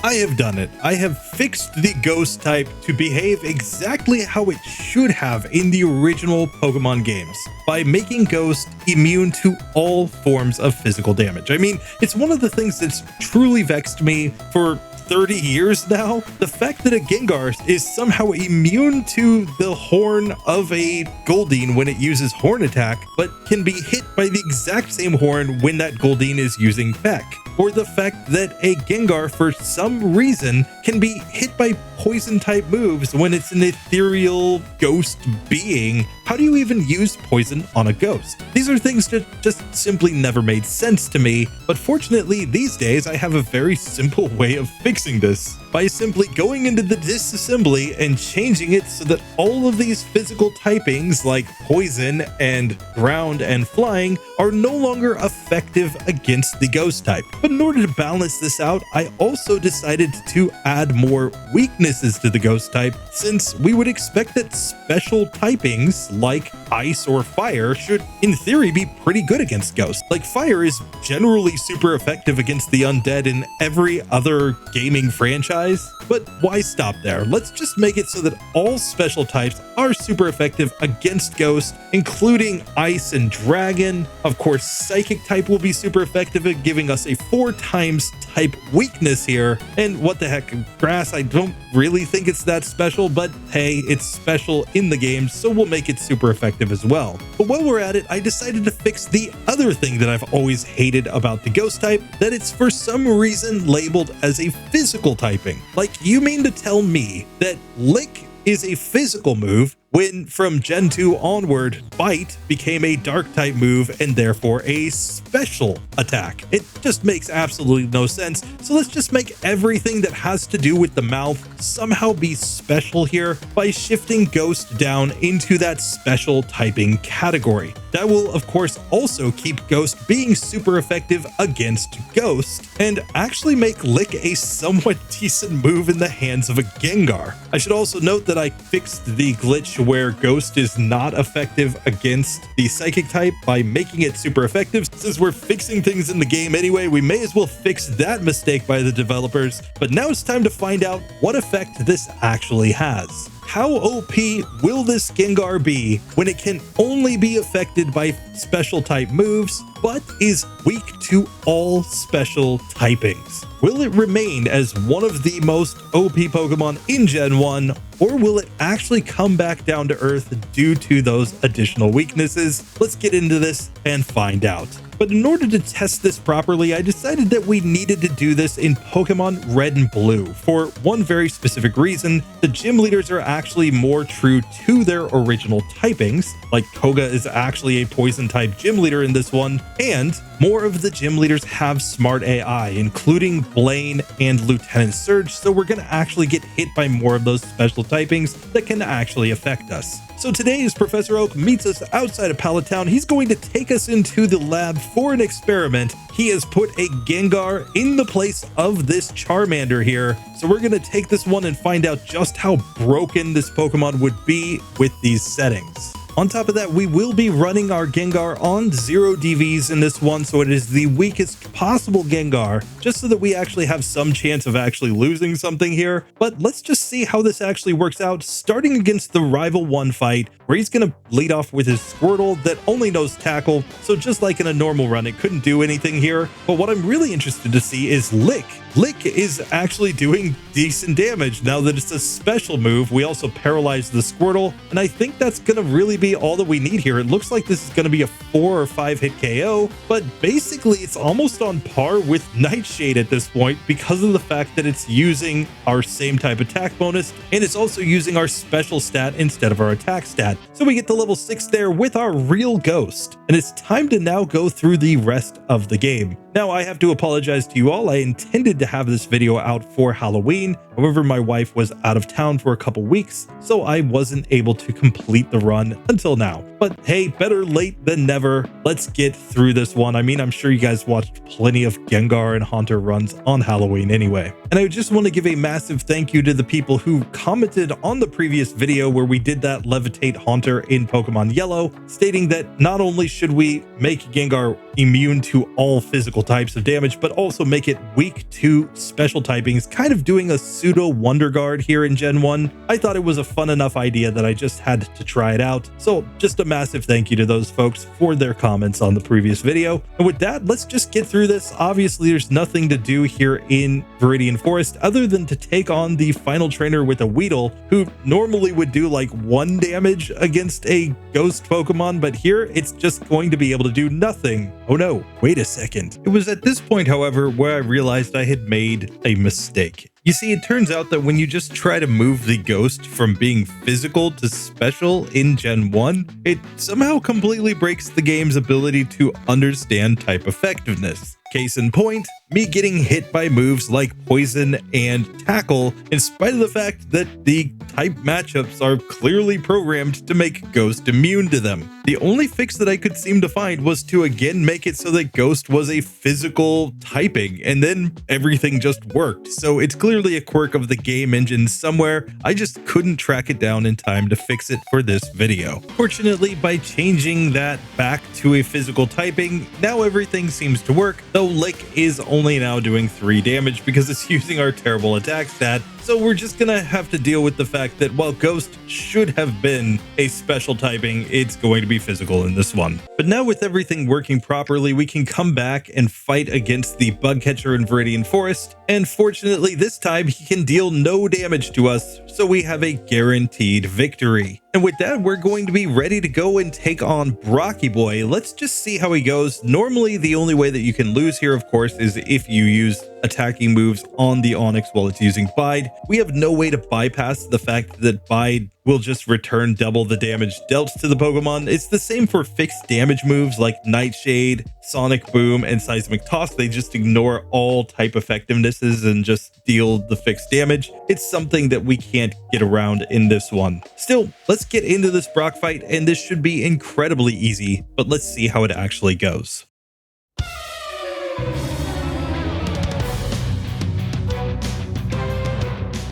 I have done it. I have fixed the ghost type to behave exactly how it should have in the original Pokemon games by making Ghost immune to all forms of physical damage. I mean, it's one of the things that's truly vexed me for 30 years now. The fact that a Gengar is somehow immune to the horn of a Goldeen when it uses horn attack, but can be hit by the exact same horn when that Goldeen is using Peck. Or the fact that a Gengar, for some reason, can be hit by poison type moves when it's an ethereal ghost being. How do you even use poison on a ghost? These are things that just simply never made sense to me, but fortunately these days I have a very simple way of fixing this. By simply going into the disassembly and changing it so that all of these physical typings like poison and ground and flying are no longer effective against the ghost type. But in order to balance this out, I also decided to add more weaknesses to the ghost type, since we would expect that special typings like ice or fire should in theory be pretty good against ghosts. Like fire is generally super effective against the undead in every other gaming franchise, but why stop there? Let's just make it so that all special types are super effective against ghosts, including ice and dragon. Of course, psychic type will be super effective at giving us a 4 times type weakness here. And what the heck, grass, I don't really think it's that special, but hey, it's special in the game, so we'll make it super effective as well. But while we're at it, I decided to fix the other thing that I've always hated about the ghost type, that it's for some reason labeled as a physical typing. Like, you mean to tell me that Lick is a physical move when from Gen 2 onward, Bite became a dark type move and therefore a special attack? It just makes absolutely no sense. So let's just make everything that has to do with the mouth somehow be special here by shifting Ghost down into that special typing category. That will, of course, also keep Ghost being super effective against Ghost and actually make Lick a somewhat decent move in the hands of a Gengar. I should also note that I fixed the glitch where Ghost is not effective against the Psychic type by making it super effective. Since we're fixing things in the game anyway, we may as well fix that mistake by the developers. But now it's time to find out what effect this actually has. How OP will this Gengar be when it can only be affected by special type moves, but is weak to all special typings? Will it remain as one of the most OP Pokemon in Gen 1, or will it actually come back down to earth due to those additional weaknesses? Let's get into this and find out. But in order to test this properly, I decided that we needed to do this in Pokemon Red and Blue for one very specific reason. The gym leaders are actually more true to their original typings, like Koga is actually a poison type gym leader in this one, and more of the gym leaders have smart AI, including Blaine and Lieutenant Surge, so we're going to actually get hit by more of those special typings that can actually affect us. So today, as Professor Oak meets us outside of Pallet Town, he's going to take us into the lab for an experiment. He has put a Gengar in the place of this Charmander here. So we're going to take this one and find out just how broken this Pokemon would be with these settings. On top of that, we will be running our Gengar on 0 DVs in this one, so it is the weakest possible Gengar, just so that we actually have some chance of actually losing something here. But let's just see how this actually works out, starting against the Rival 1 fight, where he's going to lead off with his Squirtle that only knows Tackle, so just like in a normal run, it couldn't do anything here. But what I'm really interested to see is Lick. Lick is actually doing decent damage now that it's a special move. We also paralyzed the Squirtle, and I think that's going to really be all that we need here. It looks like this is going to be a 4 or 5 hit KO, but basically it's almost on par with Nightshade at this point because of the fact that it's using our same type attack bonus, and it's also using our special stat instead of our attack stat. So we get to level 6 there with our real Ghost, and it's time to now go through the rest of the game. Now, I have to apologize to you all. I intended to have this video out for Halloween. However, my wife was out of town for a couple weeks, so I wasn't able to complete the run until now. But hey, better late than never. Let's get through this one. I mean, I'm sure you guys watched plenty of Gengar and Haunter runs on Halloween anyway. And I just want to give a massive thank you to the people who commented on the previous video where we did that Levitate Haunter in Pokemon Yellow, stating that not only should we make Gengar immune to all physical multiple types of damage, but also make it weak to special typings, kind of doing a pseudo Wonder Guard here in Gen 1. I thought it was a fun enough idea that I just had to try it out. So just a massive thank you to those folks for their comments on the previous video. And with that, let's just get through this. Obviously, there's nothing to do here in Viridian Forest other than to take on the final trainer with a Weedle, who normally would do like 1 damage against a ghost Pokemon, but here it's just going to be able to do nothing. Oh no, wait a second. It was at this point, however, where I realized I had made a mistake. You see, it turns out that when you just try to move the ghost from being physical to special in Gen 1, it somehow completely breaks the game's ability to understand type effectiveness. Case in point, me getting hit by moves like Poison and Tackle, in spite of the fact that the type matchups are clearly programmed to make Ghost immune to them. The only fix that I could seem to find was to again make it so that Ghost was a physical typing, and then everything just worked. So it's clearly a quirk of the game engine somewhere. I just couldn't track it down in time to fix it for this video. Fortunately, by changing that back to a physical typing, now everything seems to work, though Lick is only now doing 3 damage because it's using our terrible attack stat. So we're just gonna have to deal with the fact that while Ghost should have been a special typing, it's going to be physical in this one. But now with everything working properly, we can come back and fight against the bug catcher in Viridian Forest. And fortunately, this time he can deal no damage to us, so we have a guaranteed victory. And with that, we're going to be ready to go and take on Brocky Boy. Let's just see how he goes. Normally, the only way that you can lose here, of course, is if you use attacking moves on the Onix while it's using Bide. We have no way to bypass the fact that Bide will just return double the damage dealt to the Pokemon. It's the same for fixed damage moves like Nightshade, Sonic Boom, and Seismic Toss. They just ignore all type effectivenesses and just deal the fixed damage. It's something that we can't get around in this one. Still, let's get into this Brock fight, and this should be incredibly easy, but let's see how it actually goes.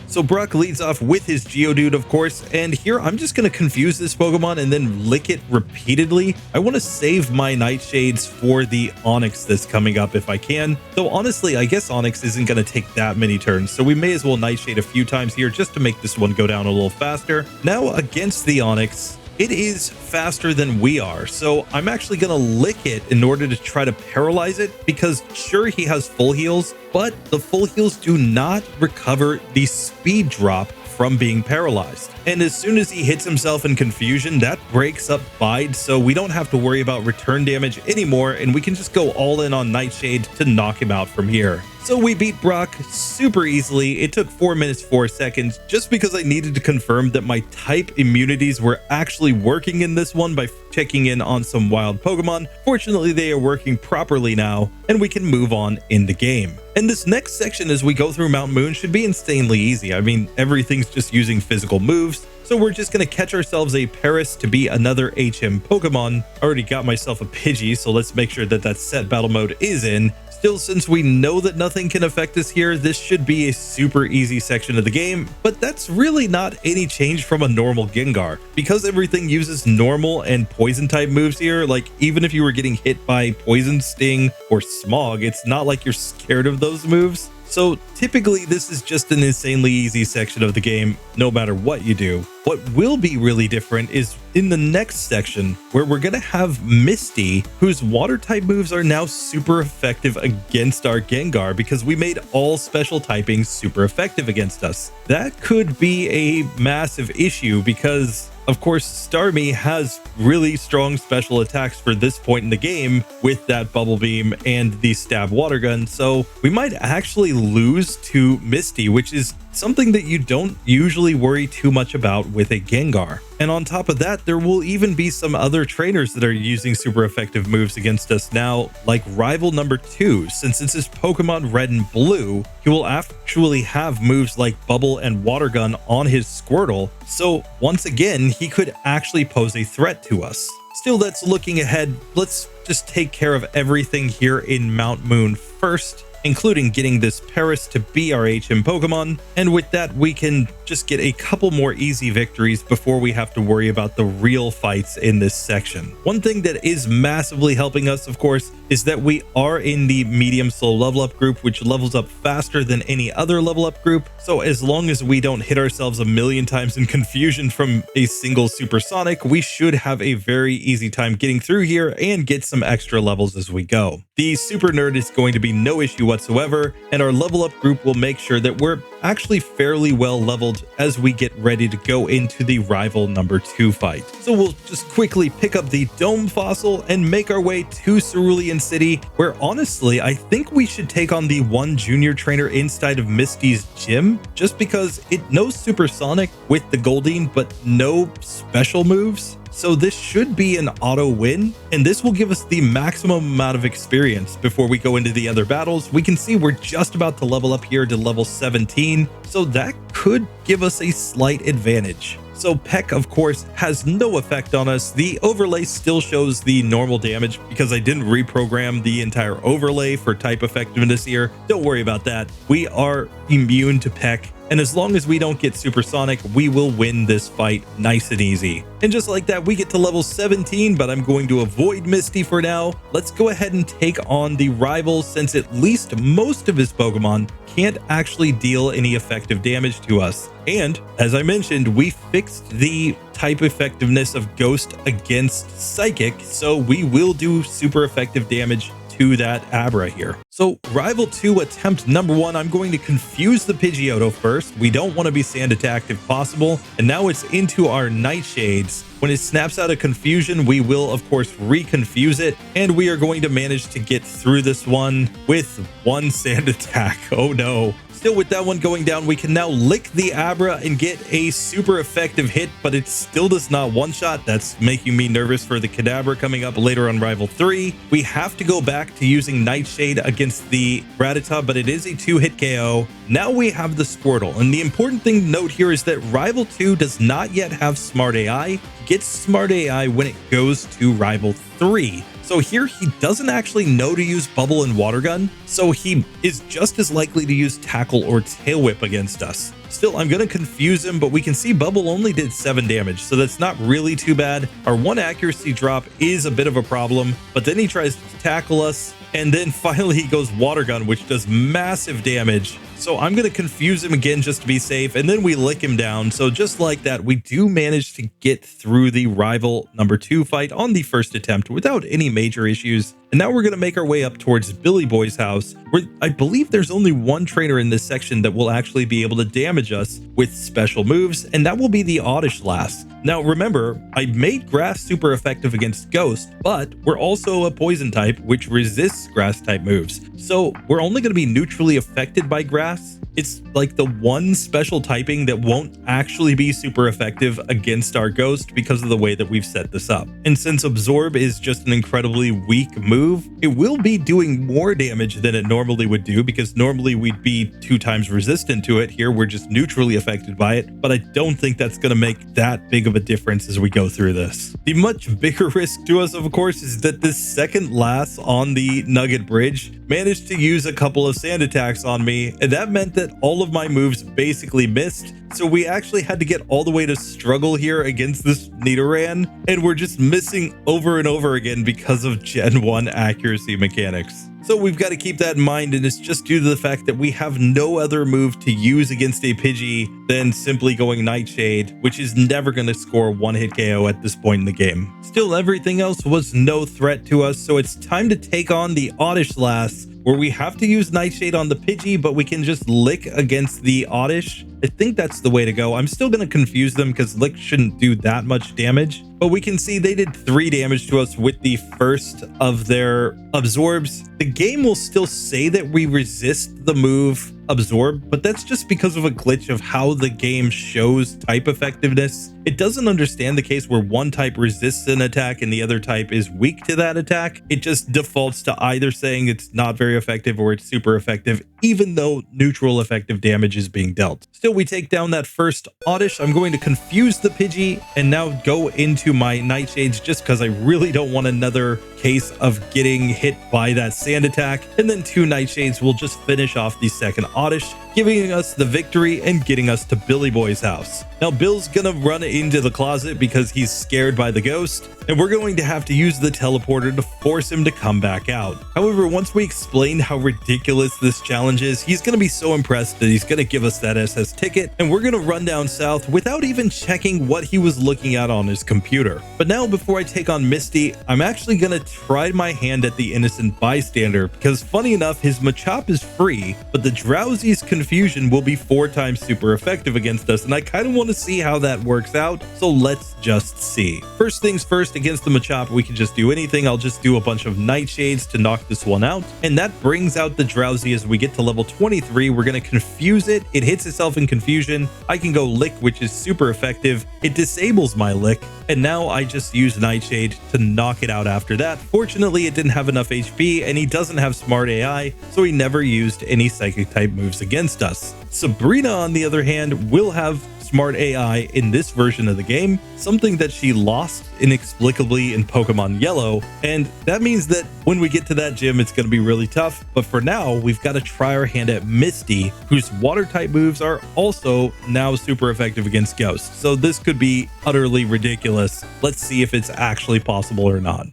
So Brock leads off with his Geodude, of course, and here I'm just going to confuse this Pokemon and then lick it repeatedly. I want to save my Nightshades for the Onix that's coming up if I can. Though honestly, I guess Onix isn't going to take that many turns, so we may as well Nightshade a few times here just to make this one go down a little faster. Now against the Onix, it is faster than we are, so I'm actually going to lick it in order to try to paralyze it, because sure, he has full heals, but the full heals do not recover the speed drop from being paralyzed. And as soon as he hits himself in confusion, that breaks up Bide, so we don't have to worry about return damage anymore, and we can just go all in on Nightshade to knock him out from here. So we beat Brock super easily. It took 4 minutes 4 seconds just because I needed to confirm that my type immunities were actually working in this one by checking in on some wild Pokemon. Fortunately, they are working properly now, and we can move on in the game. And this next section as we go through Mount Moon should be insanely easy. I mean, everything's just using physical moves. So we're just going to catch ourselves a Paris to be another HM Pokemon. I already got myself a Pidgey, so let's make sure that that set battle mode is in. Still, since we know that nothing can affect us here, this should be a super easy section of the game, but that's really not any change from a normal Gengar. Because everything uses normal and poison type moves here, like even if you were getting hit by Poison Sting or Smog, it's not like you're scared of those moves. So typically this is just an insanely easy section of the game, no matter what you do. What will be really different is in the next section, where we're going to have Misty, whose water type moves are now super effective against our Gengar because we made all special typings super effective against us. That could be a massive issue because of course, Starmie has really strong special attacks for this point in the game with that Bubble Beam and the Stab Water Gun, so we might actually lose to Misty, which is something that you don't usually worry too much about with a Gengar. And on top of that, there will even be some other trainers that are using super effective moves against us now, like Rival number 2. Since this is Pokemon Red and Blue, he will actually have moves like Bubble and Water Gun on his Squirtle, so once again, he could actually pose a threat to us. Still, that's looking ahead. Let's just take care of everything here in Mount Moon first. including getting this Paris to be our HM Pokemon, and with that we can just get a couple more easy victories before we have to worry about the real fights in this section. One thing that is massively helping us, of course, is that we are in the medium slow level up group, which levels up faster than any other level up group. So as long as we don't hit ourselves a million times in confusion from a single supersonic, we should have a very easy time getting through here and get some extra levels as we go. The super nerd is going to be no issue whatsoever, and our level up group will make sure that we're actually fairly well leveled as we get ready to go into the rival number 2 fight. So we'll just quickly pick up the Dome Fossil and make our way to Cerulean City, where honestly I think we should take on the one junior trainer inside of Misty's gym, just because it knows Supersonic with the Goldeen but no special moves. So this should be an auto win, and this will give us the maximum amount of experience before we go into the other battles. We can see we're just about to level up here to level 17, so that could give us a slight advantage. So Peck, of course, has no effect on us. The overlay still shows the normal damage because I didn't reprogram the entire overlay for type effectiveness here. Don't worry about that. We are immune to Peck, and as long as we don't get supersonic, we will win this fight nice and easy. And just like that, we get to level 17, but I'm going to avoid Misty for now. Let's go ahead and take on the rival, since at least most of his Pokemon can't actually deal any effective damage to us. And as I mentioned, we fixed the type effectiveness of Ghost against Psychic, so we will do super effective damage to that Abra here. So rival 2 attempt number 1, I'm going to confuse the Pidgeotto first. We don't want to be sand attacked if possible, and now it's into our Nightshades. When it snaps out of confusion, we will of course reconfuse it, and we are going to manage to get through this one with one sand attack. Oh no. Still with that one going down, we can now lick the Abra and get a super effective hit, but it still does not one-shot. That's making me nervous for the Kadabra coming up later on Rival 3. We have to go back to using Nightshade against the Rattata, but it is a 2-hit KO. Now we have the Squirtle, and the important thing to note here is that Rival 2 does not yet have Smart AI. He gets Smart AI when it goes to Rival 3. So here he doesn't actually know to use Bubble and Water Gun, so he is just as likely to use Tackle or Tail Whip against us. Still, I'm going to confuse him, but we can see Bubble only did 7 damage, so that's not really too bad. Our 1 accuracy drop is a bit of a problem, but then he tries to tackle us, and then finally he goes Water Gun, which does massive damage. So I'm going to confuse him again just to be safe, and then we lick him down. So just like that, we do manage to get through the rival number 2 fight on the first attempt without any major issues. And now we're going to make our way up towards Billy Boy's house, where I believe there's only one trainer in this section that will actually be able to damage us with special moves, and that will be the Oddish Lass. Now remember, I made Grass super effective against Ghost, but we're also a poison type which resists grass type moves. So we're only going to be neutrally affected by grass. It's like the one special typing that won't actually be super effective against our Ghost because of the way that we've set this up. And since Absorb is just an incredibly weak move, it will be doing more damage than it normally would do, because normally we'd be 2 times resistant to it. Here we're just neutrally affected by it, but I don't think that's going to make that big of a difference as we go through this. The much bigger risk to us, of course, is that this second Lass on the Nugget Bridge managed to use a couple of sand attacks on me, and that meant that all of my moves basically missed. So we actually had to get all the way to struggle here against this Nidoran, and we're just missing over and over again because of Gen 1 accuracy mechanics. So we've got to keep that in mind, and it's just due to the fact that we have no other move to use against a Pidgey than simply going Nightshade, which is never going to score 1-hit KO at this point in the game. Still, everything else was no threat to us, so it's time to take on the Oddish Lass, where we have to use Nightshade on the Pidgey, but we can just Lick against the Oddish. I think that's the way to go. I'm still going to confuse them because Lick shouldn't do that much damage, but we can see they did 3 damage to us with the first of their Absorbs. The game will still say that we resist the move Absorb, but that's just because of a glitch of how the game shows type effectiveness. It doesn't understand the case where one type resists an attack and the other type is weak to that attack. It just defaults to either saying it's not very effective or it's super effective, even though neutral effective damage is being dealt. Still, we take down that first Oddish. I'm going to confuse the Pidgey and now go into my Nightshades just because I really don't want another case of getting hit by that sand attack, and then 2 Nightshades will just finish off the second Oddish, giving us the victory and getting us to Billy Boy's house. Now Bill's gonna run into the closet because he's scared by the ghost, and we're going to have to use the teleporter to force him to come back out. However, once we explain how ridiculous this challenge is, he's gonna be so impressed that he's gonna give us that SS ticket, and we're gonna run down south without even checking what he was looking at on his computer. But now, before I take on Misty, I'm actually gonna try my hand at the innocent bystander, because funny enough, his Machop is free, but the Drowsy's confusion will be 4 times super effective against us, and I kind of want to see how that works out, so let's just see. First things first, against the Machop, we can just do anything. I'll just do a bunch of Nightshades to knock this one out, and that brings out the Drowsy. As we get to level 23, we're going to confuse it. It hits itself in confusion. I can go Lick, which is super effective. It disables my Lick, and now I just use Nightshade to knock it out after that. Fortunately, it didn't have enough HP, and he doesn't have smart AI, so he never used any psychic type moves against us. Sabrina, on the other hand, will have smart AI in this version of the game, something that she lost inexplicably in Pokemon Yellow, and that means that when we get to that gym, it's going to be really tough. But for now, we've got to try our hand at Misty, whose water type moves are also now super effective against Ghosts, so this could be utterly ridiculous. Let's see if it's actually possible or not.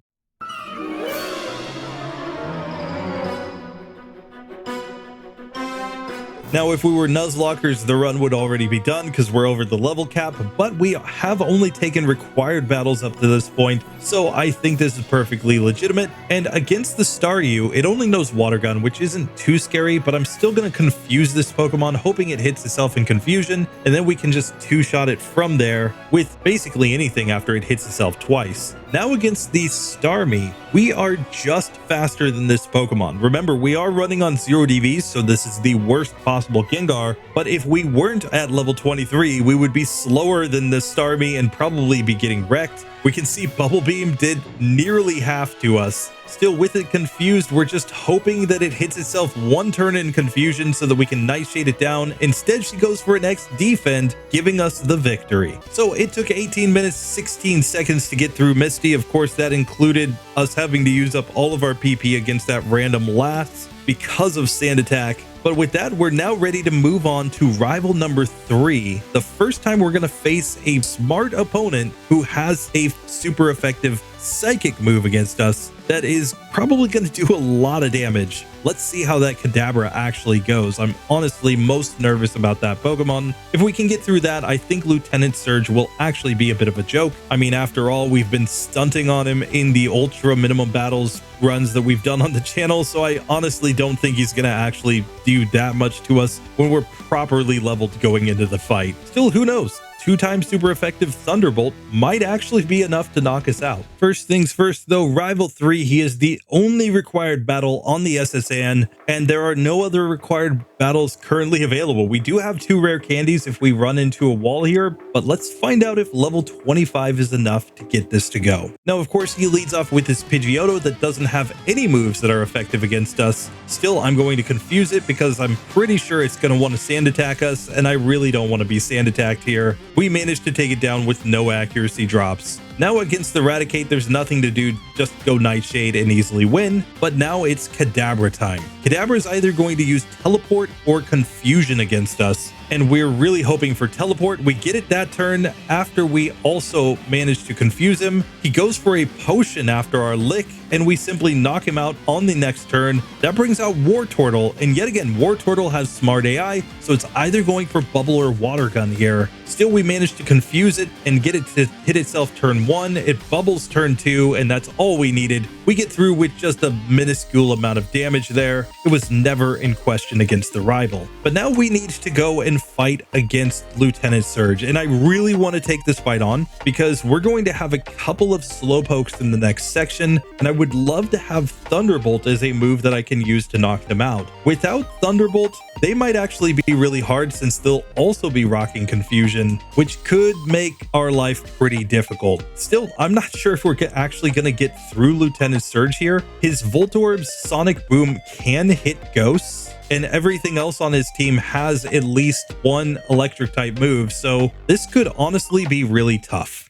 Now, if we were Nuzlockers, the run would already be done because we're over the level cap, but we have only taken required battles up to this point, so I think this is perfectly legitimate. And against the Staryu, it only knows Water Gun, which isn't too scary, but I'm still going to confuse this Pokemon, hoping it hits itself in confusion, and then we can just 2-shot it from there with basically anything after it hits itself twice. Now against the Starmie, we are just faster than this Pokemon. Remember, we are running on 0 DVs, so this is the worst possible Gengar, but if we weren't at level 23, we would be slower than the Starmie and probably be getting wrecked. We can see Bubble Beam did nearly half to us. Still, with it confused, we're just hoping that it hits itself 1 turn in confusion so that we can Nightshade it down. Instead, she goes for an X defend, giving us the victory. So it took 18 minutes, 16 seconds to get through Misty. Of course, that included us having to use up all of our PP against that random Lass because of Sand Attack. But with that, we're now ready to move on to rival number 3. The first time we're going to face a smart opponent who has a super effective psychic move against us that is probably going to do a lot of damage. Let's see how that Kadabra actually goes. I'm honestly most nervous about that Pokemon. If we can get through that, I think Lieutenant Surge will actually be a bit of a joke. I mean, after all, we've been stunting on him in the ultra minimum battles runs that we've done on the channel, so I honestly don't think he's going to actually do that much to us when we're properly leveled going into the fight. Still, who knows? 2 times super effective Thunderbolt might actually be enough to knock us out. First things first though, Rival 3, he is the only required battle on the SSN, and there are no other required battles currently available. We do have 2 rare candies if we run into a wall here, but let's find out if level 25 is enough to get this to go. Now, of course, he leads off with his Pidgeotto that doesn't have any moves that are effective against us. Still, I'm going to confuse it because I'm pretty sure it's going to want to Sand Attack us, and I really don't want to be Sand Attacked here. We managed to take it down with no accuracy drops. Now against the Raticate, there's nothing to do, just go Nightshade and easily win, but now it's Kadabra time. Kadabra is either going to use Teleport or Confusion against us, and we're really hoping for Teleport. We get it that turn after we also manage to confuse him. He goes for a Potion after our Lick, and we simply knock him out on the next turn. That brings out Wartortle, and yet again, Wartortle has smart AI, so it's either going for Bubble or Water Gun here. Still, we managed to confuse it and get it to hit itself turn 1. It bubbles turn 2, and that's all we needed. We get through with just a minuscule amount of damage there. It was never in question against the rival. But now we need to go and fight against Lieutenant Surge, and I really want to take this fight on because we're going to have a couple of Slowpokes in the next section, and I would love to have Thunderbolt as a move that I can use to knock them out. Without Thunderbolt, they might actually be really hard since they'll also be rocking Confusion, which could make our life pretty difficult. Still, I'm not sure if we're actually going to get through Lieutenant Surge here. His Voltorb's Sonic Boom can hit Ghosts, and everything else on his team has at least 1 electric type move, so this could honestly be really tough.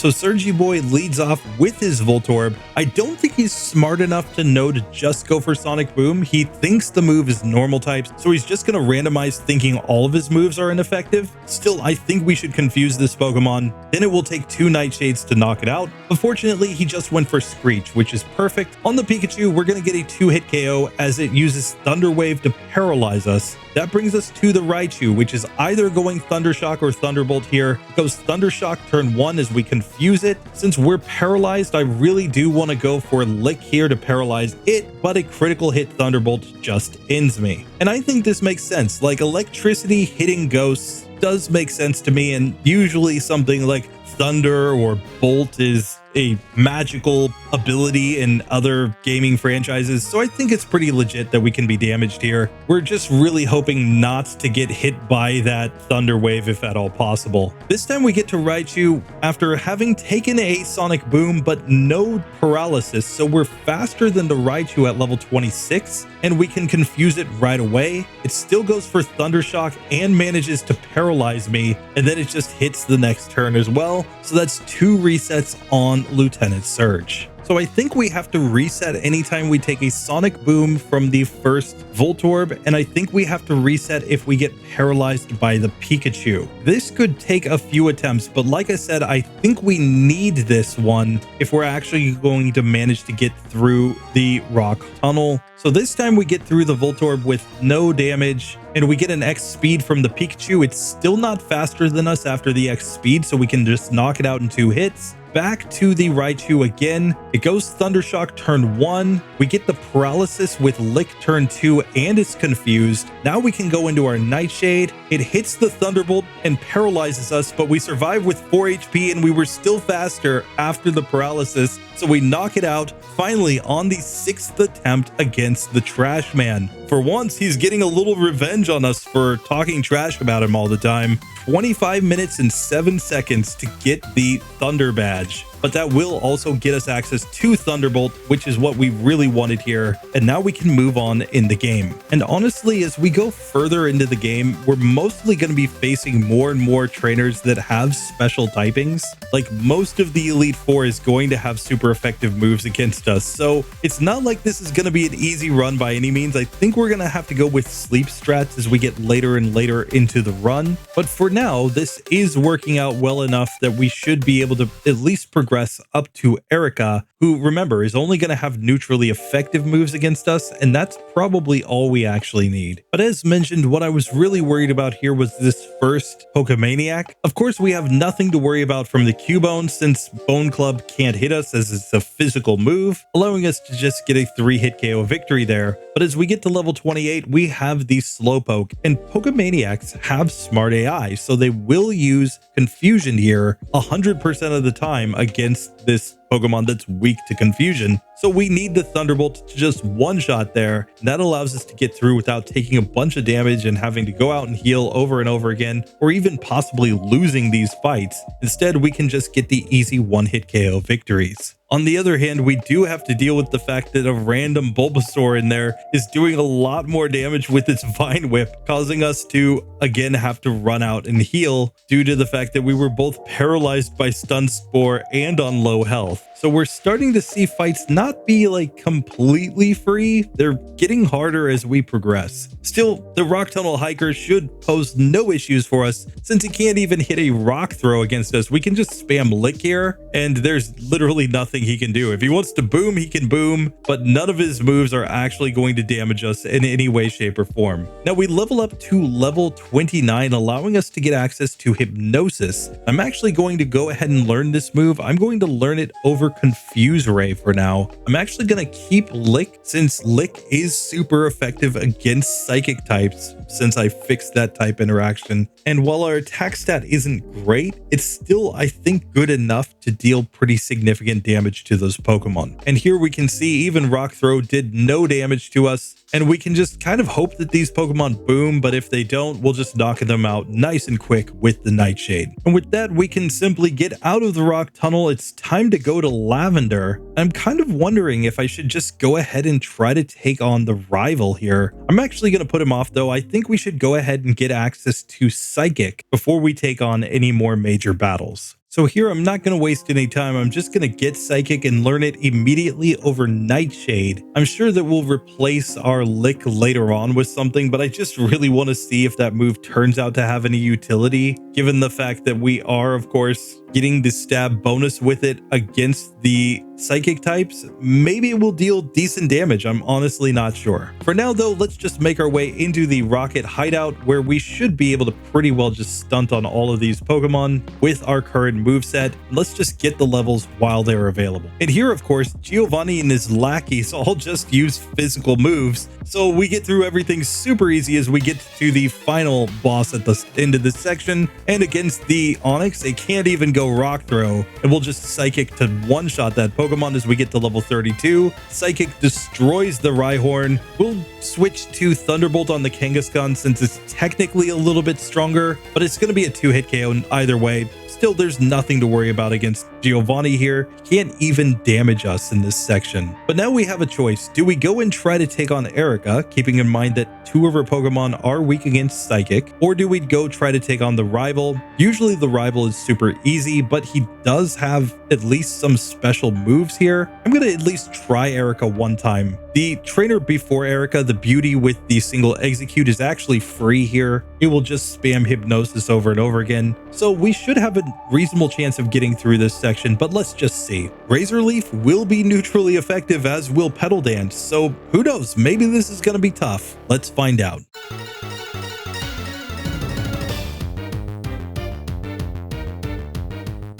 So Surgy Boy leads off with his Voltorb. I don't think he's smart enough to know to just go for Sonic Boom. He thinks the move is normal types, so he's just going to randomize thinking all of his moves are ineffective. Still, I think we should confuse this Pokemon. Then it will take 2 Nightshades to knock it out. Unfortunately, he just went for Screech, which is perfect. On the Pikachu, we're going to get a 2-hit KO as it uses Thunder Wave to paralyze us. That brings us to the Raichu, which is either going Thunder Shock or Thunderbolt here. It goes Thunder Shock turn 1 as we confuse it. Since we're paralyzed, I really do want to go for Lick here to paralyze it, but a critical hit Thunderbolt just ends me. And I think this makes sense. Like, electricity hitting ghosts does make sense to me, and usually something like Thunder or Bolt is a magical ability in other gaming franchises, so I think it's pretty legit that we can be damaged here. We're just really hoping not to get hit by that Thunder Wave if at all possible. This time we get to Raichu after having taken a Sonic Boom but no paralysis, so we're faster than the Raichu at level 26 and we can confuse it right away. It still goes for Thunder Shock and manages to paralyze me, and then it just hits the next turn as well. So that's 2 resets on Lieutenant Surge. So I think we have to reset anytime we take a Sonic Boom from the first Voltorb, and I think we have to reset if we get paralyzed by the Pikachu. This could take a few attempts, but like I said, I think we need this one if we're actually going to manage to get through the rock tunnel. So this time we get through the Voltorb with no damage, and we get an X speed from the Pikachu. It's still not faster than us after the X speed, so we can just knock it out in 2 hits. Back to the Raichu again. It goes Thunder Shock turn 1. We get the paralysis with Lick turn 2 and it's confused. Now we can go into our Nightshade. It hits the Thunderbolt and paralyzes us, but we survive with 4 HP and we were still faster after the paralysis. So we knock it out, finally on the 6th attempt against the Trash Man. For once, he's getting a little revenge on us for talking trash about him all the time. 25 minutes and 7 seconds to get the Thunder Badge. But that will also get us access to Thunderbolt, which is what we really wanted here. And now we can move on in the game. And honestly, as we go further into the game, we're mostly going to be facing more and more trainers that have special typings. Like, most of the Elite Four is going to have super effective moves against us. So it's not like this is going to be an easy run by any means. I think we're going to have to go with sleep strats as we get later and later into the run. But for now, this is working out well enough that we should be able to at least progress up to Erica, who, remember, is only going to have neutrally effective moves against us, and that's probably all we actually need. But as mentioned, what I was really worried about here was this first Pokemaniac. Of course, we have nothing to worry about from the Cubone since Bone Club can't hit us as it's a physical move, allowing us to just get a 3-hit KO victory there. But as we get to level 28, we have the Slowpoke, and Pokemaniacs have smart AI, so they will use Confusion here 100% of the time against this Pokemon that's weak to confusion. So we need the Thunderbolt to just one-shot there, and that allows us to get through without taking a bunch of damage and having to go out and heal over and over again, or even possibly losing these fights. Instead, we can just get the easy 1-hit KO victories. On the other hand, we do have to deal with the fact that a random Bulbasaur in there is doing a lot more damage with its Vine Whip, causing us to again have to run out and heal due to the fact that we were both paralyzed by Stun Spore and on low health. So we're starting to see fights not be like completely free. They're getting harder as we progress. Still, the Rock Tunnel Hiker should pose no issues for us since he can't even hit a rock throw against us. We can just spam Lick here and there's literally nothing he can do. If he wants to boom, he can boom, but none of his moves are actually going to damage us in any way, shape, or form. Now we level up to level 29, allowing us to get access to Hypnosis. I'm actually going to go ahead and learn this move. I'm going to learn it over Confuse Ray for now. I'm actually going to keep Lick since Lick is super effective against psychic types since I fixed that type interaction. And while our attack stat isn't great, it's still, I think, good enough to deal pretty significant damage to those Pokemon. And here we can see even Rock Throw did no damage to us. And we can just kind of hope that these Pokemon boom, but if they don't, we'll just knock them out nice and quick with the Nightshade. And with that, we can simply get out of the Rock Tunnel. It's time to go to Lavender. I'm kind of wondering if I should just go ahead and try to take on the rival here. I'm actually going to put him off though. I think we should go ahead and get access to Psychic before we take on any more major battles. So here, I'm not going to waste any time. I'm just going to get Psychic and learn it immediately over Nightshade. I'm sure that we'll replace our Lick later on with something, but I just really want to see if that move turns out to have any utility, given the fact that we are, of course, getting the stab bonus with it against the psychic types. Maybe it will deal decent damage. I'm honestly not sure. For now, though, let's just make our way into the Rocket Hideout, where we should be able to pretty well just stunt on all of these Pokemon with our current moveset. Let's just get the levels while they're available. And here, of course, Giovanni and his lackeys all just use physical moves, so we get through everything super easy as we get to the final boss at the end of this section. And against the Onix, it can't even go Rock Throw, and we'll just Psychic to one-shot that Pokemon as we get to level 32. Psychic destroys the Rhyhorn. We'll switch to Thunderbolt on the Kangaskhan since it's technically a little bit stronger, but it's going to be a 2-hit KO either way. Still, there's nothing to worry about against Giovanni here. He can't even damage us in this section. But now we have a choice. Do we go and try to take on Erica, keeping in mind that 2 of her Pokemon are weak against Psychic, or do we go try to take on the rival? Usually the rival is super easy, but he does have at least some special moves here. I'm going to at least try Erica one time. The trainer before Erica, the beauty with the single execute, is actually free here. It will just spam Hypnosis over and over again. So we should have a reasonable chance of getting through this section, but let's just see. Razor Leaf will be neutrally effective, as will Petal Dance. So who knows? Maybe this is going to be tough. Let's find out.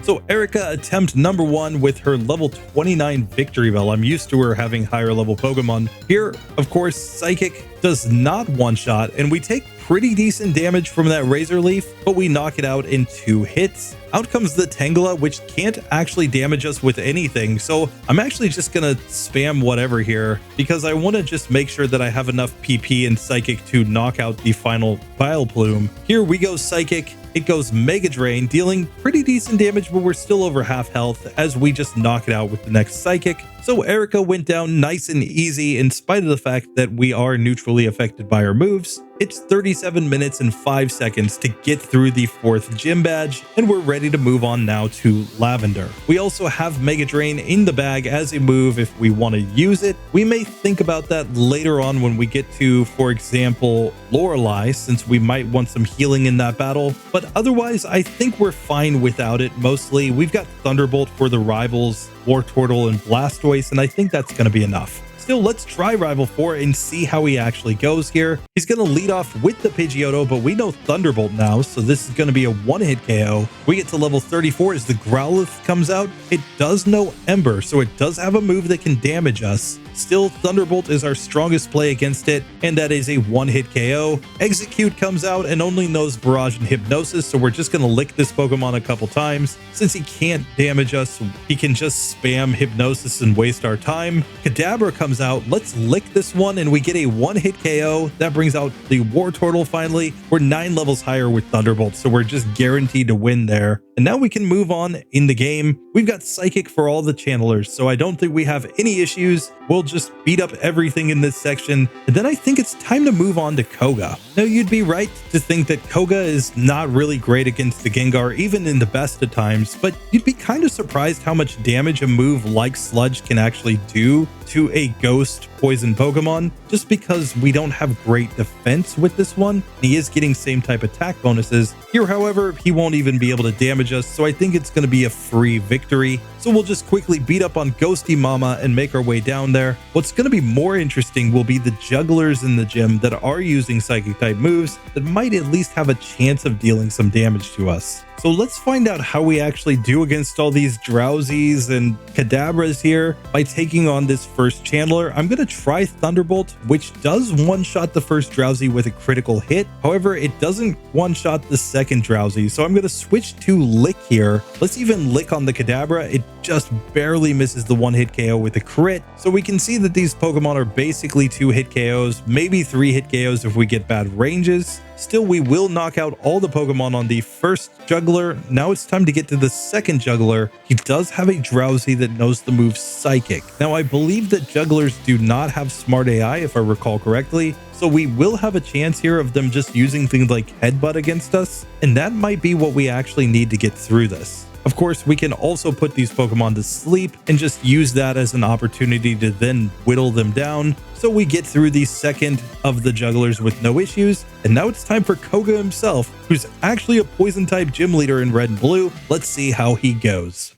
So Erica, attempt number 1 with her level 29 Victory Bell. I'm used to her having higher level Pokemon. Here, of course, Psychic does not one-shot, and we take pretty decent damage from that Razor Leaf, but we knock it out in 2 hits. Out comes the Tangela, which can't actually damage us with anything, so I'm actually just gonna spam whatever here, because I want to just make sure that I have enough PP and Psychic to knock out the final Vileplume. Here we go Psychic. It goes Mega Drain, dealing pretty decent damage, but we're still over half health as we just knock it out with the next Psychic. So Erica went down nice and easy in spite of the fact that we are neutrally affected by her moves. It's 37 minutes and 5 seconds to get through the 4th gym badge, and we're ready to move on now to Lavender. We also have Mega Drain in the bag as a move if we want to use it. We may think about that later on when we get to, for example, Lorelei, since we might want some healing in that battle, but otherwise I think we're fine without it. Mostly we've got Thunderbolt for the rivals, Wartortle and Blastoise, and I think that's going to be enough. Still, let's try Rival 4 and see how he actually goes here. He's going to lead off with the Pidgeotto, but we know Thunderbolt now, so this is going to be a 1-hit KO. We get to level 34 as the Growlithe comes out. It does know Ember, so it does have a move that can damage us. Still, Thunderbolt is our strongest play against it, and that is a 1-hit KO. Execute comes out and only knows Barrage and Hypnosis, so we're just going to lick this Pokemon a couple times. Since he can't damage us, he can just spam Hypnosis and waste our time. Kadabra comes out. Let's lick this one, and we get a 1-hit KO. That brings out the Wartortle finally. We're 9 levels higher with Thunderbolt, so we're just guaranteed to win there. And now we can move on in the game. We've got Psychic for all the channelers, so I don't think we have any issues. We'll just beat up everything in this section, and then I think it's time to move on to Koga. Now, you'd be right to think that Koga is not really great against the Gengar, even in the best of times, but you'd be kind of surprised how much damage a move like Sludge can actually do to a ghost poison Pokemon, just because we don't have great defense with this one. He is getting same type attack bonuses. Here, however, he won't even be able to damage us, so I think it's going to be a free victory. So we'll just quickly beat up on Ghosty Mama and make our way down there. What's going to be more interesting will be the jugglers in the gym that are using Psychic type moves that might at least have a chance of dealing some damage to us. So let's find out how we actually do against all these Drowsies and Kadabras here by taking on this first Chandler. I'm going to try Thunderbolt, which does one-shot the first Drowsy with a critical hit. However, it doesn't one-shot the second Drowsy, so I'm going to switch to Lick here. Let's even Lick on the Kadabra. It just barely misses the 1-hit KO with a crit. So we can see that these Pokemon are basically 2-hit KOs, maybe 3-hit KOs if we get bad ranges. Still, we will knock out all the Pokemon on the first Juggler. Now it's time to get to the second Juggler. He does have a Drowsy that knows the move Psychic. Now, I believe that Jugglers do not have Smart AI, if I recall correctly, so we will have a chance here of them just using things like Headbutt against us, and that might be what we actually need to get through this. Of course, we can also put these Pokemon to sleep and just use that as an opportunity to then whittle them down. So we get through the second of the jugglers with no issues. And now it's time for Koga himself, who's actually a poison type gym leader in red and blue. Let's see how he goes.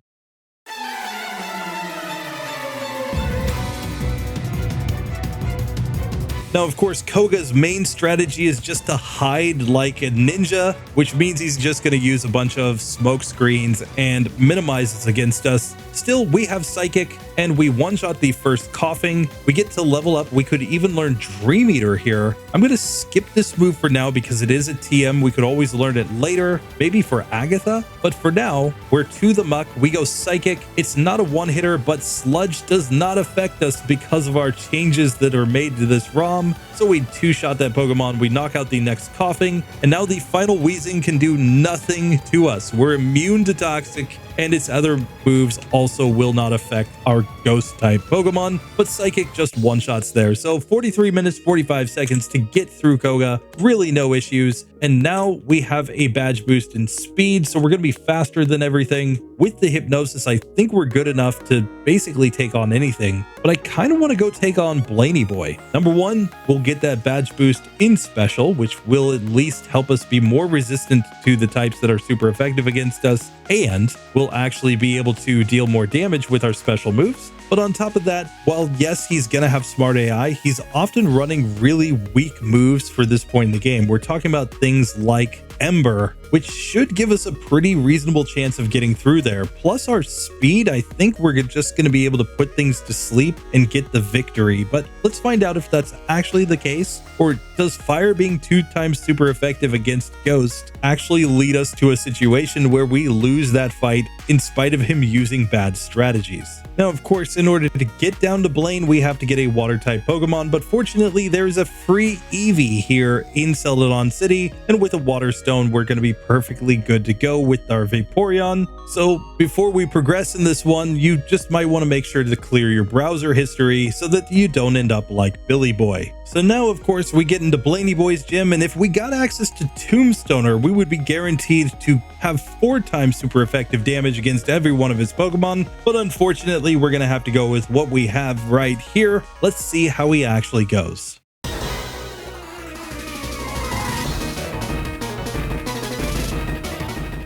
Now, of course, Koga's main strategy is just to hide like a ninja, which means he's just going to use a bunch of smoke screens and minimizes against us. Still, we have Psychic, and we one-shot the first Coughing. We get to level up. We could even learn Dream Eater here. I'm going to skip this move for now because it is a TM. We could always learn it later, maybe for Agatha. But for now, we're to the muck. We go Psychic. It's not a one-hitter, but Sludge does not affect us because of our changes that are made to this ROM. So we two-shot that Pokemon. We knock out the next Coughing, and now the final Wheezing can do nothing to us. We're immune to Toxic, and its other moves also will not affect our Ghost type Pokemon, but Psychic just one-shots there. So 43 minutes, 45 seconds to get through Koga, really no issues. And now we have a badge boost in speed, so we're going to be faster than everything. With the Hypnosis, I think we're good enough to basically take on anything, but I kind of want to go take on Blaney Boy. Number one, we'll get that badge boost in Special, which will at least help us be more resistant to the types that are super effective against us, and we'll actually be able to deal more damage with our special moves. But on top of that, while yes, he's going to have smart AI, he's often running really weak moves for this point in the game. We're talking about things like Ember, which should give us a pretty reasonable chance of getting through there. Plus our speed, I think we're just going to be able to put things to sleep and get the victory. But let's find out if that's actually the case. Or does Fire being 2 times super effective against Ghost actually lead us to a situation where we lose that fight in spite of him using bad strategies? Now, of course, in order to get down to Blaine, we have to get a water-type Pokemon, but fortunately, there's a free Eevee here in Celadon City, and with a Water Stone, we're going to be perfectly good to go with our Vaporeon. So before we progress in this one, you just might want to make sure to clear your browser history so that you don't end up like Billy Boy. So now, of course, we get into Blaney Boy's gym, and if we got access to Tombstoner, we would be guaranteed to have 4 times super effective damage against every one of his Pokemon, but unfortunately, we're going to have to go with what we have right here. Let's see how he actually goes.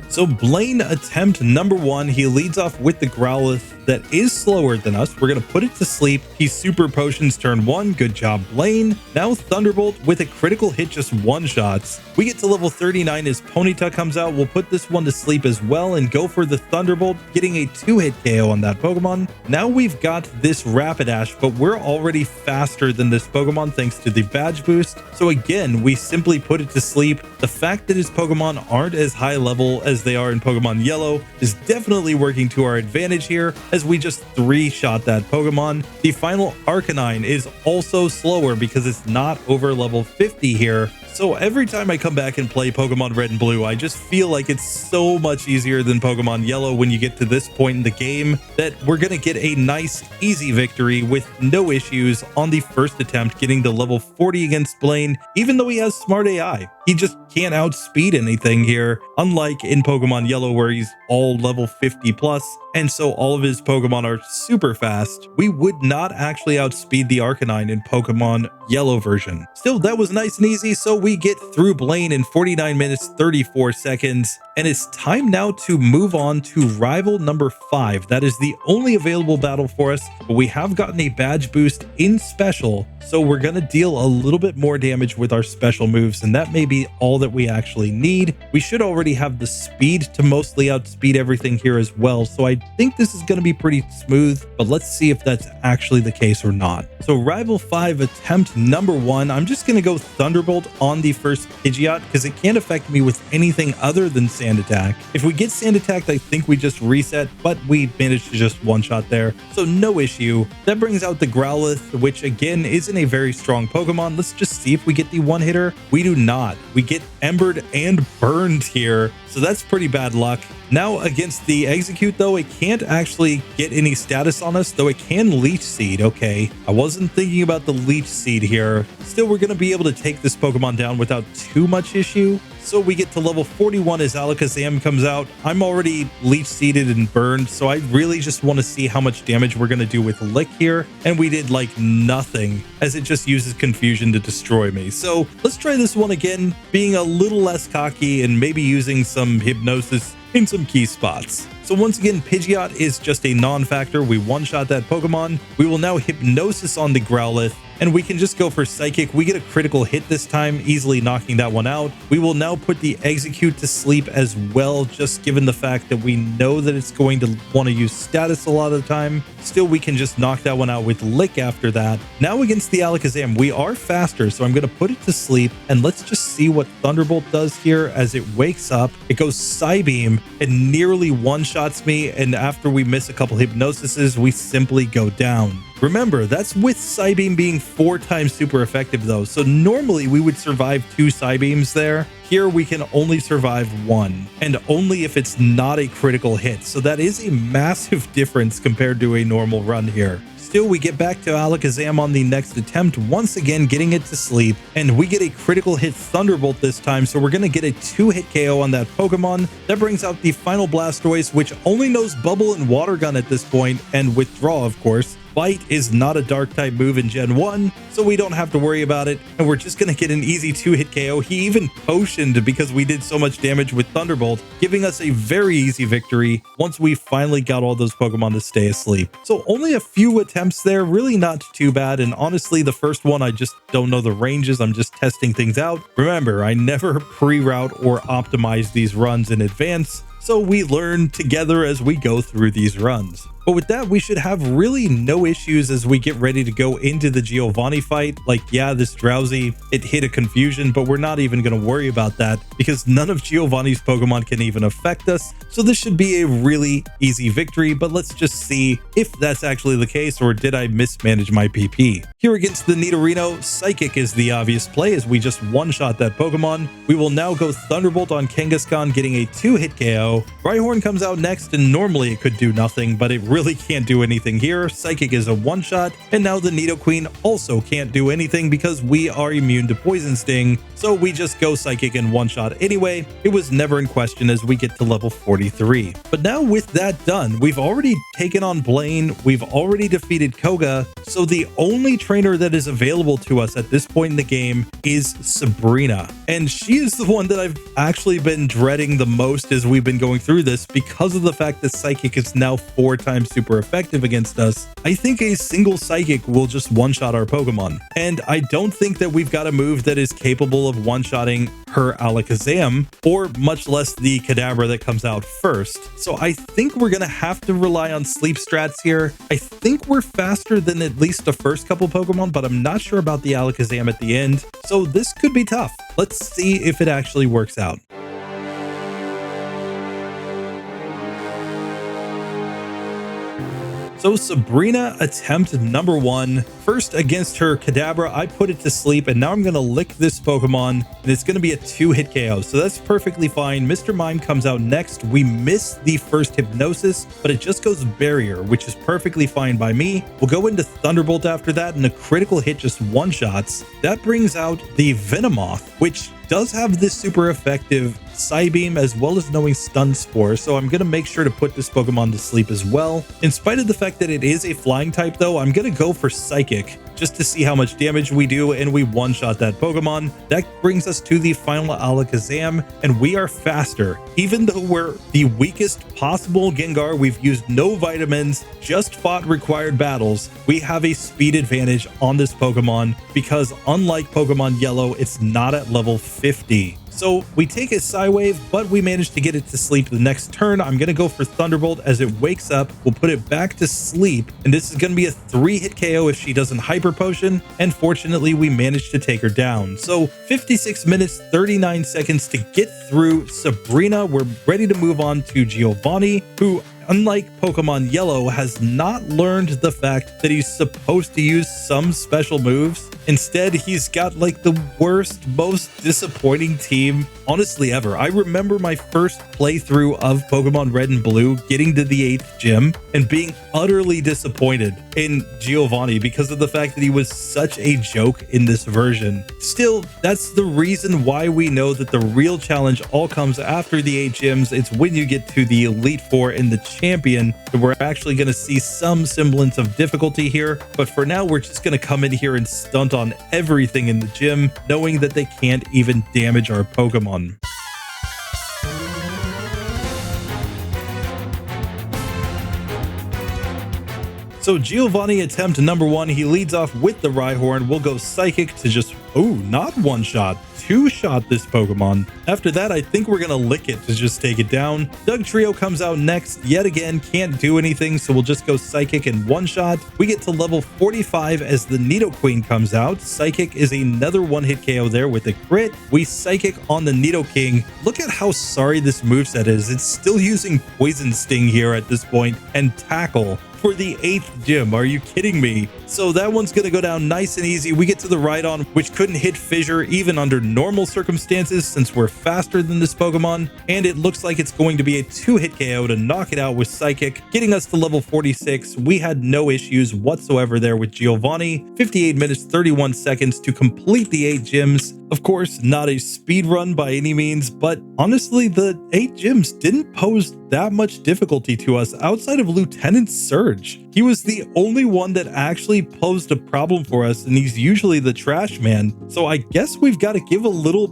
So Blaine attempt number 1, he leads off with the Growlithe that is slower than us. We're going to put it to sleep. He super potions turn 1. Good job, Blaine. Now Thunderbolt with a critical hit, just one-shots. We get to level 39 as Ponyta comes out. We'll put this one to sleep as well and go for the Thunderbolt, getting a 2-hit KO on that Pokemon. Now we've got this Rapidash, but we're already faster than this Pokemon thanks to the badge boost. So again, we simply put it to sleep. The fact that his Pokemon aren't as high level as they are in Pokemon Yellow is definitely working to our advantage here, as we just 3-shot that Pokemon. The final Arcanine is also slower because it's not over level 50 here. So every time I come back and play Pokemon Red and Blue, I just feel like it's so much easier than Pokemon Yellow when you get to this point in the game, that we're going to get a nice, easy victory with no issues on the first attempt, getting to level 40 against Blaine, even though he has smart AI. He just can't outspeed anything here, unlike in Pokemon Yellow where he's all level 50 plus, and so all of his Pokemon are super fast. We would not actually outspeed the Arcanine in Pokemon Yellow version. Still, that was nice and easy, so we get through Blaine in 49 minutes 34 seconds, and it's time now to move on to rival number 5. That is the only available battle for us, but we have gotten a badge boost in special, so we're going to deal a little bit more damage with our special moves, and that may be all that we actually need. We should already have the speed to mostly outspeed everything here as well, so I think this is going to be pretty smooth, but let's see if that's actually the case or not. So rival 5 attempt number 1, I'm just going to go Thunderbolt on the first Pidgeot because it can't affect me with anything other than Sand Attack. If we get Sand Attacked, I think we just reset, but we managed to just one-shot there, so no issue. That brings out the Growlithe, which again isn't a very strong Pokemon. Let's just see if we get the one-hitter. We do not. We get Embered and Burned here, so that's pretty bad luck. Now against the Execute though, it can't actually get any status on us, though it can Leech Seed. Okay, I wasn't thinking about the Leech Seed here. Still, we're going to be able to take this Pokemon down without too much issue. So we get to level 41 as Alakazam comes out. I'm already leech seeded and burned, so I really just want to see how much damage we're going to do with Lick here. And we did like nothing, as it just uses Confusion to destroy me. So let's try this one again, being a little less cocky and maybe using some Hypnosis in some key spots. So once again, Pidgeot is just a non-factor. We one-shot that Pokemon. We will now Hypnosis on the Growlithe, and we can just go for Psychic. We get a critical hit this time, easily knocking that one out. We will now put the Execute to sleep as well, just given the fact that we know that it's going to want to use status a lot of the time. Still, we can just knock that one out with Lick after that. Now against the Alakazam, we are faster, so I'm going to put it to sleep, and let's just see what Thunderbolt does here as it wakes up. It goes Psybeam and nearly one-shots me, and after we miss a couple Hypnosises, we simply go down. Remember, that's with Psybeam being 4 times super effective though, so normally we would survive 2 Psybeams there. Here we can only survive 1, and only if it's not a critical hit, so that is a massive difference compared to a normal run here. Still, we get back to Alakazam on the next attempt, once again getting it to sleep, and we get a critical hit Thunderbolt this time, so we're going to get a 2-hit KO on that Pokemon. That brings out the final Blastoise, which only knows Bubble and Water Gun at this point, and Withdraw, of course. Bite is not a dark type move in Gen 1, so we don't have to worry about it, and we're just going to get an easy 2-hit KO. He even potioned because we did so much damage with Thunderbolt, giving us a very easy victory once we finally got all those Pokemon to stay asleep. So only a few attempts there, really not too bad, and honestly the first one I just don't know the ranges. I'm just testing things out. Remember, I never pre-route or optimize these runs in advance, so we learn together as we go through these runs. But with that, we should have really no issues as we get ready to go into the Giovanni fight. Like, yeah, this Drowsy, it hit a Confusion, but we're not even going to worry about that because none of Giovanni's Pokemon can even affect us. So this should be a really easy victory, but let's just see if that's actually the case, or did I mismanage my PP? Here against the Nidorino, Psychic is the obvious play as we just one-shot that Pokemon. We will now go Thunderbolt on Kangaskhan, getting a 2-hit KO. Rhyhorn comes out next, and normally it could do nothing, but it really can't do anything here. Psychic is a one-shot, and now the Nidoqueen also can't do anything because we are immune to Poison Sting, so we just go Psychic and one-shot anyway. It was never in question as we get to level 43. But now with that done, we've already taken on Blaine, we've already defeated Koga, so the only trainer that is available to us at this point in the game is Sabrina. And she is the one that I've actually been dreading the most as we've been going through this because of the fact that Psychic is now 4 times super effective against us. I think a single Psychic will just one-shot our Pokemon. And I don't think that we've got a move that is capable of one-shotting her Alakazam, or much less the Kadabra that comes out first. So I think we're going to have to rely on sleep strats here. I think we're faster than at least the first couple Pokemon, but I'm not sure about the Alakazam at the end. So this could be tough. Let's see if it actually works out. So Sabrina attempt number 1. First against her Kadabra, I put it to sleep, and now I'm going to lick this Pokemon, and it's going to be a 2-hit KO. So that's perfectly fine. Mr. Mime comes out next. We miss the first Hypnosis, but it just goes Barrier, which is perfectly fine by me. We'll go into Thunderbolt after that, and a critical hit just one-shots. That brings out the Venomoth, which does have this super effective Psybeam as well as knowing Stun Spore, so I'm going to make sure to put this Pokemon to sleep as well. In spite of the fact that it is a flying type though, I'm going to go for Psychic just to see how much damage we do, and we one-shot that Pokemon. That brings us to the final Alakazam, and we are faster. Even though we're the weakest possible Gengar, we've used no vitamins, just fought required battles, we have a speed advantage on this Pokemon because unlike Pokemon Yellow, it's not at level 50. So we take a Psywave, but we manage to get it to sleep the next turn. I'm going to go for Thunderbolt as it wakes up. We'll put it back to sleep, and this is going to be a 3-hit KO if she doesn't Hyper Potion, and fortunately we managed to take her down. So 56 minutes, 39 seconds to get through Sabrina. We're ready to move on to Giovanni, who unlike Pokemon Yellow, has not learned the fact that he's supposed to use some special moves. Instead, he's got like the worst, most disappointing team honestly ever. I remember my first playthrough of Pokemon Red and Blue getting to the 8th gym and being utterly disappointed in Giovanni because of the fact that he was such a joke in this version. Still, that's the reason why we know that the real challenge all comes after the 8 gyms. It's when you get to the Elite Four and the Champion that we're actually going to see some semblance of difficulty here. But for now, we're just going to come in here and stunt on everything in the gym, knowing that they can't even damage our Pokemon. So Giovanni attempt number 1, he leads off with the Rhyhorn. We'll go Psychic to just, not one shot, 2-shot this Pokemon. After that, I think we're going to Lick It to just take it down. Dugtrio comes out next. Yet again, can't do anything, so we'll just go Psychic and 1-shot. We get to level 45 as the Nidoqueen comes out. Psychic is another 1-hit KO there with a crit. We Psychic on the Nidoking. Look at how sorry this moveset is. It's still using Poison Sting here at this point and Tackle for the 8th gym. Are you kidding me? So that one's going to go down nice and easy. We get to the Rhydon, which couldn't hit Fissure even under normal circumstances since we're faster than this Pokemon. And it looks like it's going to be a 2-hit KO to knock it out with Psychic, getting us to level 46. We had no issues whatsoever there with Giovanni. 58 minutes, 31 seconds to complete the 8 gyms. Of course, not a speed run by any means, but honestly, the 8 gyms didn't pose that much difficulty to us outside of Lieutenant Surge. He was the only one that actually posed a problem for us, and he's usually the trash man. So I guess we've got to give a little,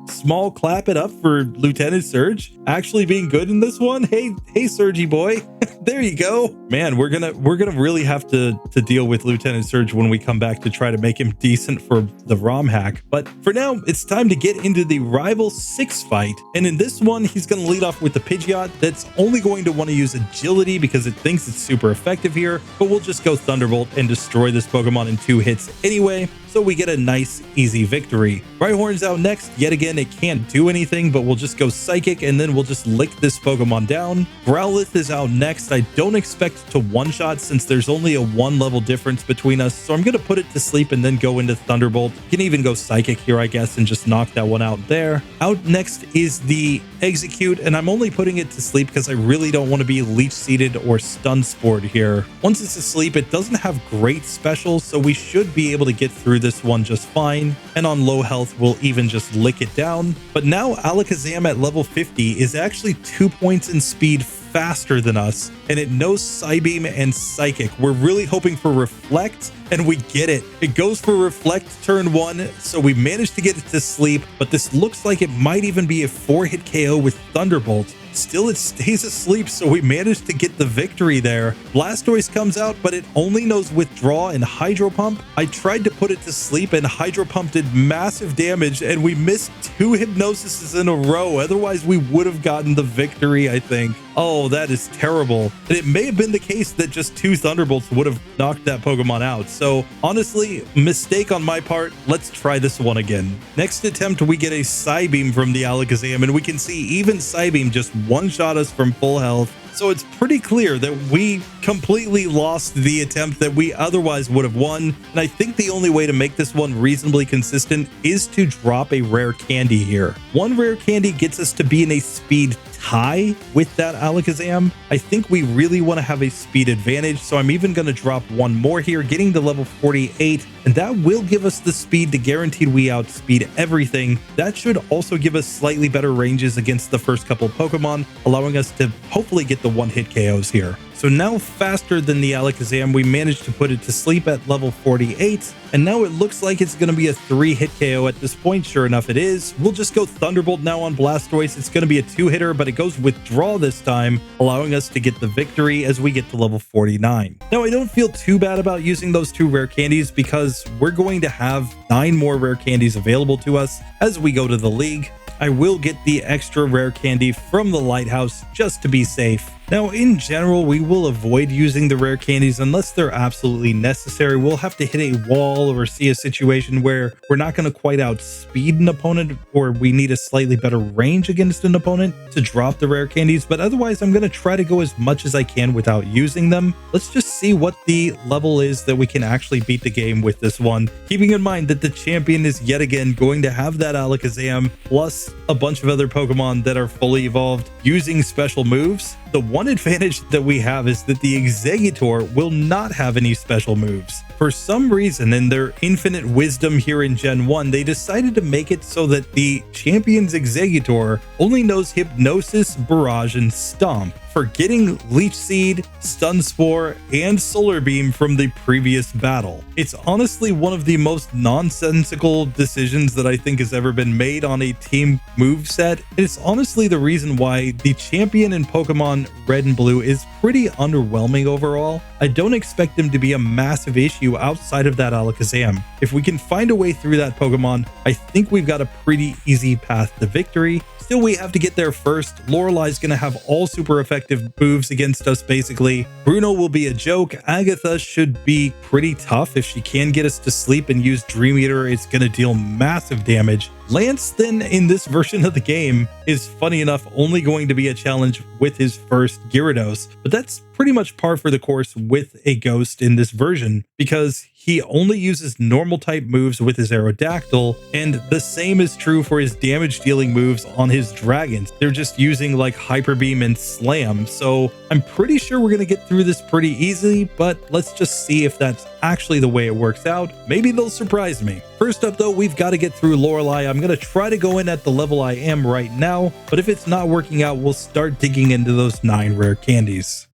small clap it up for Lieutenant Surge actually being good in this one. Hey, Surgy boy. There you go. Man, we're gonna really have to deal with Lieutenant Surge when we come back to try to make him decent for the ROM hack. But for now, it's time to get into the Rival 6 fight. And in this one, he's going to lead off with the Pidgeot that's only going to want to use Agility because it thinks it's super effective here. But we'll just go Thunderbolt and destroy this Pokemon in 2 hits anyway. So we get a nice, easy victory. Rhyhorn's out next. Yet again, it can't do anything, but we'll just go Psychic, and then we'll just lick this Pokemon down. Growlithe is out next. I don't expect to one-shot since there's only a 1-level difference between us, so I'm going to put it to sleep and then go into Thunderbolt. You can even go Psychic here, I guess, and just knock that one out there. Out next is the Execute, and I'm only putting it to sleep because I really don't want to be Leech-Seeded or Stun Spored here. Once it's asleep, it doesn't have great specials, so we should be able to get through this one just fine, and on low health we'll even just lick it down. But now Alakazam at level 50 is actually 2 points in speed faster than us, and it knows Psybeam and Psychic. We're really hoping for Reflect, and we get it. It goes for Reflect turn 1, so we managed to get it to sleep, but this looks like it might even be a 4-hit KO with Thunderbolt. Still, it stays asleep, so we managed to get the victory there. Blastoise comes out, but it only knows Withdraw and Hydro Pump. I tried to put it to sleep, and Hydro Pump did massive damage, and we missed 2 Hypnosises in a row. Otherwise, we would have gotten the victory, I think. Oh, that is terrible. And it may have been the case that just 2 Thunderbolts would have knocked that Pokemon out. So, honestly, mistake on my part. Let's try this one again. Next attempt, we get a Psybeam from the Alakazam, and we can see even Psybeam just one-shot us from full health. So it's pretty clear that we completely lost the attempt that we otherwise would have won. And I think the only way to make this one reasonably consistent is to drop a rare candy here. 1 rare candy gets us to be in a speed tie with that Alakazam. I think we really want to have a speed advantage, so I'm even going to drop 1 more here, getting to level 48, and that will give us the speed to guaranteed we outspeed everything. That should also give us slightly better ranges against the first couple Pokemon, allowing us to hopefully get the 1-hit KOs here. So now faster than the Alakazam, we managed to put it to sleep at level 48, and now it looks like it's going to be a 3-hit KO at this point. Sure enough, it is. We'll just go Thunderbolt now on Blastoise. It's going to be a 2-hitter, but it goes Withdraw this time, allowing us to get the victory as we get to level 49. Now, I don't feel too bad about using those 2 rare candies because we're going to have 9 more rare candies available to us as we go to the league. I will get the extra rare candy from the lighthouse just to be safe. Now, in general, we will avoid using the rare candies unless they're absolutely necessary. We'll have to hit a wall or see a situation where we're not going to quite outspeed an opponent, or we need a slightly better range against an opponent to drop the rare candies. But otherwise, I'm going to try to go as much as I can without using them. Let's just see what the level is that we can actually beat the game with this one. Keeping in mind that the champion is yet again going to have that Alakazam plus a bunch of other Pokemon that are fully evolved using special moves. The one advantage that we have is that the Exeggutor will not have any special moves. For some reason, in their infinite wisdom here in Gen 1, they decided to make it so that the champion's Exeggutor only knows Hypnosis, Barrage, and Stomp, forgetting Leech Seed, Stun Spore, and Solar Beam from the previous battle. It's honestly one of the most nonsensical decisions that I think has ever been made on a team moveset. It's honestly the reason why the champion in Pokemon Red and Blue is pretty underwhelming overall. I don't expect him to be a massive issue outside of that Alakazam. If we can find a way through that Pokemon, I think we've got a pretty easy path to victory. Still, we have to get there first. Lorelai's going to have all super effective moves against us, basically. Bruno will be a joke. Agatha should be pretty tough. If she can get us to sleep and use Dream Eater, it's going to deal massive damage. Lance, then, in this version of the game, is funny enough only going to be a challenge with his first Gyarados, but that's pretty much par for the course with a Ghost in this version, because he only uses normal type moves with his Aerodactyl, and the same is true for his damage dealing moves on his dragons. They're just using like Hyper Beam and Slam, so I'm pretty sure we're going to get through this pretty easily, but let's just see if that's actually the way it works out. Maybe they'll surprise me. First up though, we've got to get through Lorelai. I'm going to try to go in at the level I am right now, but if it's not working out, we'll start digging into those 9 rare candies.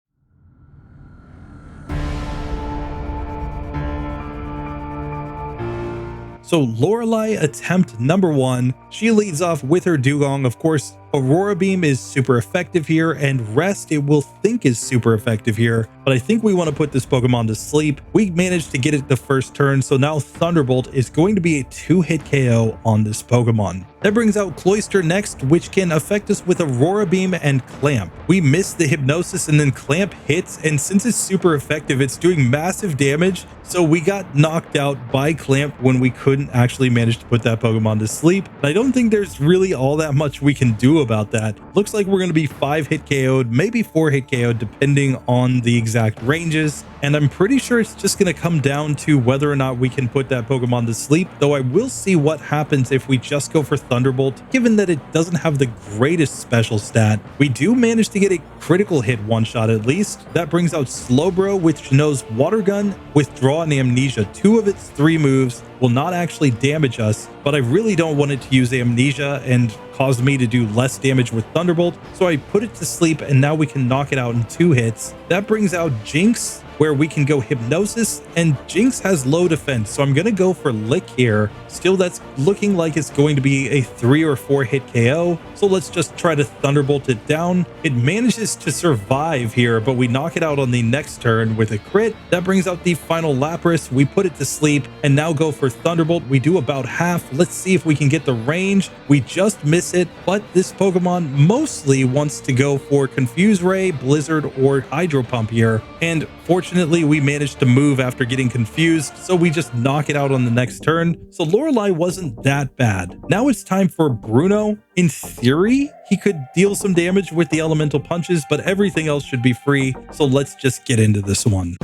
So Lorelai attempt number 1, she leads off with her Dugong. Of course, Aurora Beam is super effective here, and Rest it will think is super effective here, but I think we want to put this Pokemon to sleep. We managed to get it the first turn, so now Thunderbolt is going to be a 2-hit KO on this Pokemon. That brings out Cloyster next, which can affect us with Aurora Beam and Clamp. We missed the Hypnosis and then Clamp hits, and since it's super effective, it's doing massive damage, so we got knocked out by Clamp when we couldn't actually manage to put that Pokemon to sleep. And I don't think there's really all that much we can do about that. Looks like we're going to be 5-hit KO'd, maybe 4-hit KO'd, depending on the exact ranges. And I'm pretty sure it's just going to come down to whether or not we can put that Pokemon to sleep, though I will see what happens if we just go for Thunderbolt, given that it doesn't have the greatest special stat. We do manage to get a critical hit one-shot at least. That brings out Slowbro, which knows Water Gun, Withdraw, and Amnesia. 2 of its 3 moves will not actually damage us, but I really don't want it to use Amnesia and cause me to do less damage with Thunderbolt, so I put it to sleep, and now we can knock it out in 2 hits. That brings out Jinx, where we can go Hypnosis, and Jinx has low defense, so I'm going to go for Lick here. Still, that's looking like it's going to be a 3 or 4 hit KO, so let's just try to Thunderbolt it down. It manages to survive here, but we knock it out on the next turn with a crit. That brings out the final Lapras. We put it to sleep, and now go for Thunderbolt. We do about half. Let's see if we can get the range. We just miss it, but this Pokemon mostly wants to go for Confuse Ray, Blizzard, or Hydro Pump here, and fortunately, we managed to move after getting confused, so we just knock it out on the next turn. So Lorelai wasn't that bad. Now it's time for Bruno. In theory, he could deal some damage with the elemental punches, but everything else should be free. So let's just get into this one.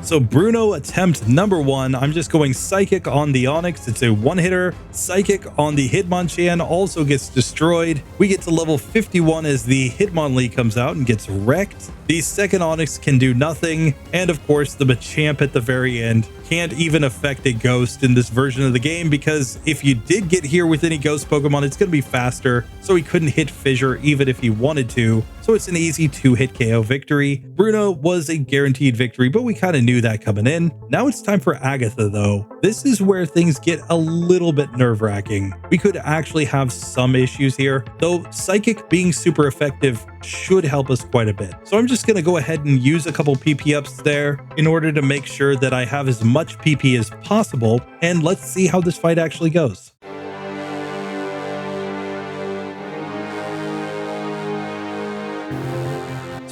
So Bruno attempt number 1, I'm just going Psychic on the Onix. It's a 1-hitter. Psychic on the Hitmonchan also gets destroyed. We get to level 51 as the Hitmonlee comes out and gets wrecked. The second Onix can do nothing. And of course, the Machamp at the very end can't even affect a Ghost in this version of the game, because if you did get here with any Ghost Pokemon, it's going to be faster, so he couldn't hit Fissure even if he wanted to. So it's an easy 2-hit KO victory. Bruno was a guaranteed victory, but we kind of knew that coming in. Now it's time for Agatha though. This is where things get a little bit nerve-wracking. We could actually have some issues here, though Psychic being super effective should help us quite a bit. So I'm just going to go ahead and use a couple PP ups there in order to make sure that I have as much PP as possible, and let's see how this fight actually goes.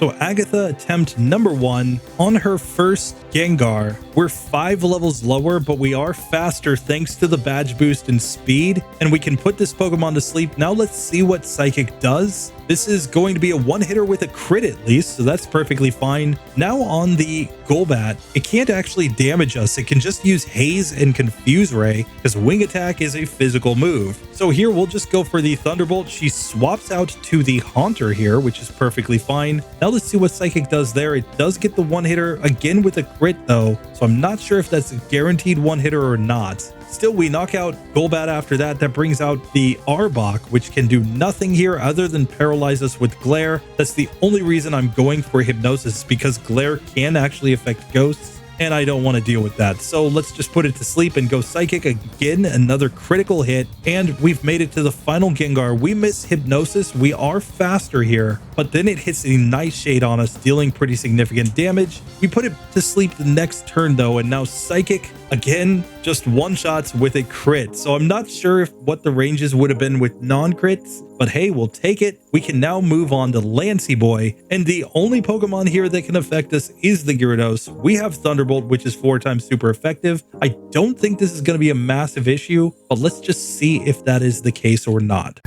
So Agatha attempt number 1 on her first Gengar. We're 5 levels lower, but we are faster thanks to the badge boost and speed, and we can put this Pokemon to sleep. Now let's see what Psychic does. This is going to be a one-hitter with a crit at least, so that's perfectly fine. Now on the Golbat, it can't actually damage us. It can just use Haze and Confuse Ray because Wing Attack is a physical move. So here we'll just go for the Thunderbolt. She swaps out to the Haunter here, which is perfectly fine. Now let's see what Psychic does there. It does get the one-hitter again with a crit though, so I'm not sure if that's a guaranteed one-hitter or not. Still, we knock out Golbat after that. That brings out the Arbok, which can do nothing here other than paralyze us with Glare. That's the only reason I'm going for Hypnosis, because Glare can actually affect ghosts, and I don't want to deal with that. So let's just put it to sleep and go Psychic again. Another critical hit, and we've made it to the final Gengar. We miss Hypnosis. We are faster here, but then it hits a Nightshade on us, dealing pretty significant damage. We put it to sleep the next turn though, and now Psychic again, just one-shots with a crit. So I'm not sure if what the ranges would have been with non-crits, but hey, we'll take it. We can now move on to Lancey Boy, and the only Pokemon here that can affect us is the Gyarados. We have Thunderbolt, which is 4 times super effective. I don't think this is going to be a massive issue, but let's just see if that is the case or not.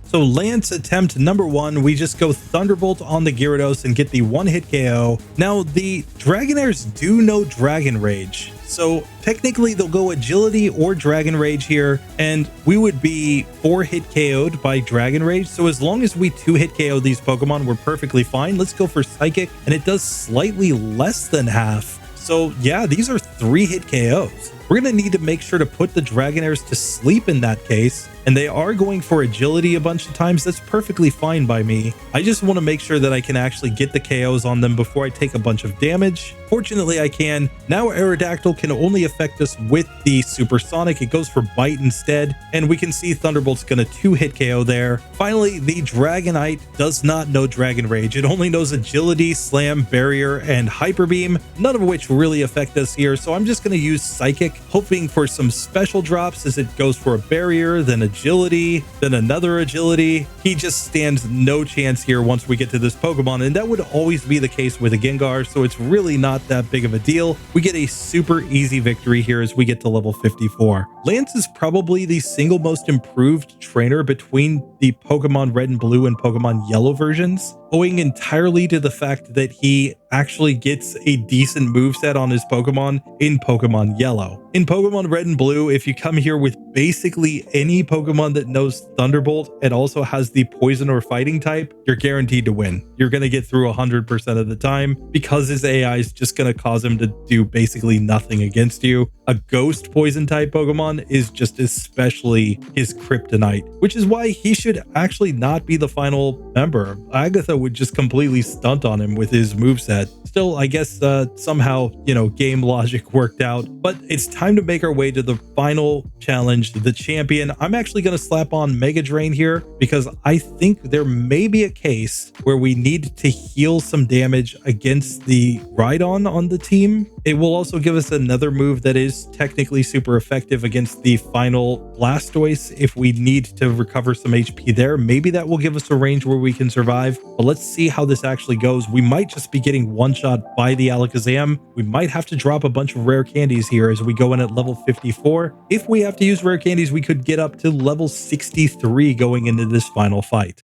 So Lance attempt number 1, we just go Thunderbolt on the Gyarados and get the one-hit KO. Now the Dragonairs do know Dragon Rage, so technically they'll go Agility or Dragon Rage here, and we would be 4-hit KO'd by Dragon Rage. So as long as we 2-hit KO these Pokemon, we're perfectly fine. Let's go for Psychic, and it does slightly less than half. So yeah, these are 3-hit KOs. We're going to need to make sure to put the Dragonairs to sleep in that case, and they are going for Agility a bunch of times. That's perfectly fine by me. I just want to make sure that I can actually get the KOs on them before I take a bunch of damage. Fortunately, I can. Now Aerodactyl can only affect us with the Supersonic. It goes for Bite instead, and we can see Thunderbolt's going to 2-hit KO there. Finally, the Dragonite does not know Dragon Rage. It only knows Agility, Slam, Barrier, and Hyper Beam, none of which really affect us here. So I'm just going to use Psychic, hoping for some special drops as it goes for a Barrier, then Agility, then another Agility. He just stands no chance here once we get to this Pokemon, and that would always be the case with a Gengar, so it's really not that big of a deal. We get a super easy victory here as we get to level 54. Lance is probably the single most improved trainer between the Pokemon Red and Blue and Pokemon Yellow versions, owing entirely to the fact that he actually gets a decent moveset on his Pokemon in Pokemon Yellow. In Pokemon Red and Blue, if you come here with basically any Pokemon that knows Thunderbolt and also has the Poison or Fighting type, you're guaranteed to win. You're going to get through 100% of the time because his AI is just going to cause him to do basically nothing against you. A Ghost Poison type Pokemon is just especially his kryptonite, which is why he should actually not be the final member. Agatha would just completely stunt on him with his moveset. Still, I guess somehow, game logic worked out, but it's time to make our way to the final challenge, the champion. I'm actually going to slap on Mega Drain here because I think there may be a case where we need to heal some damage against the Rhydon on the team. It will also give us another move that is technically super effective against the final Blastoise if we need to recover some HP there. Maybe that will give us a range where we can survive, but let's see how this actually goes. We might just be getting one-shot by the Alakazam. We might have to drop a bunch of rare candies here as we go in at level 54. If we have to use rare candies, we could get up to level 63 going into this final fight.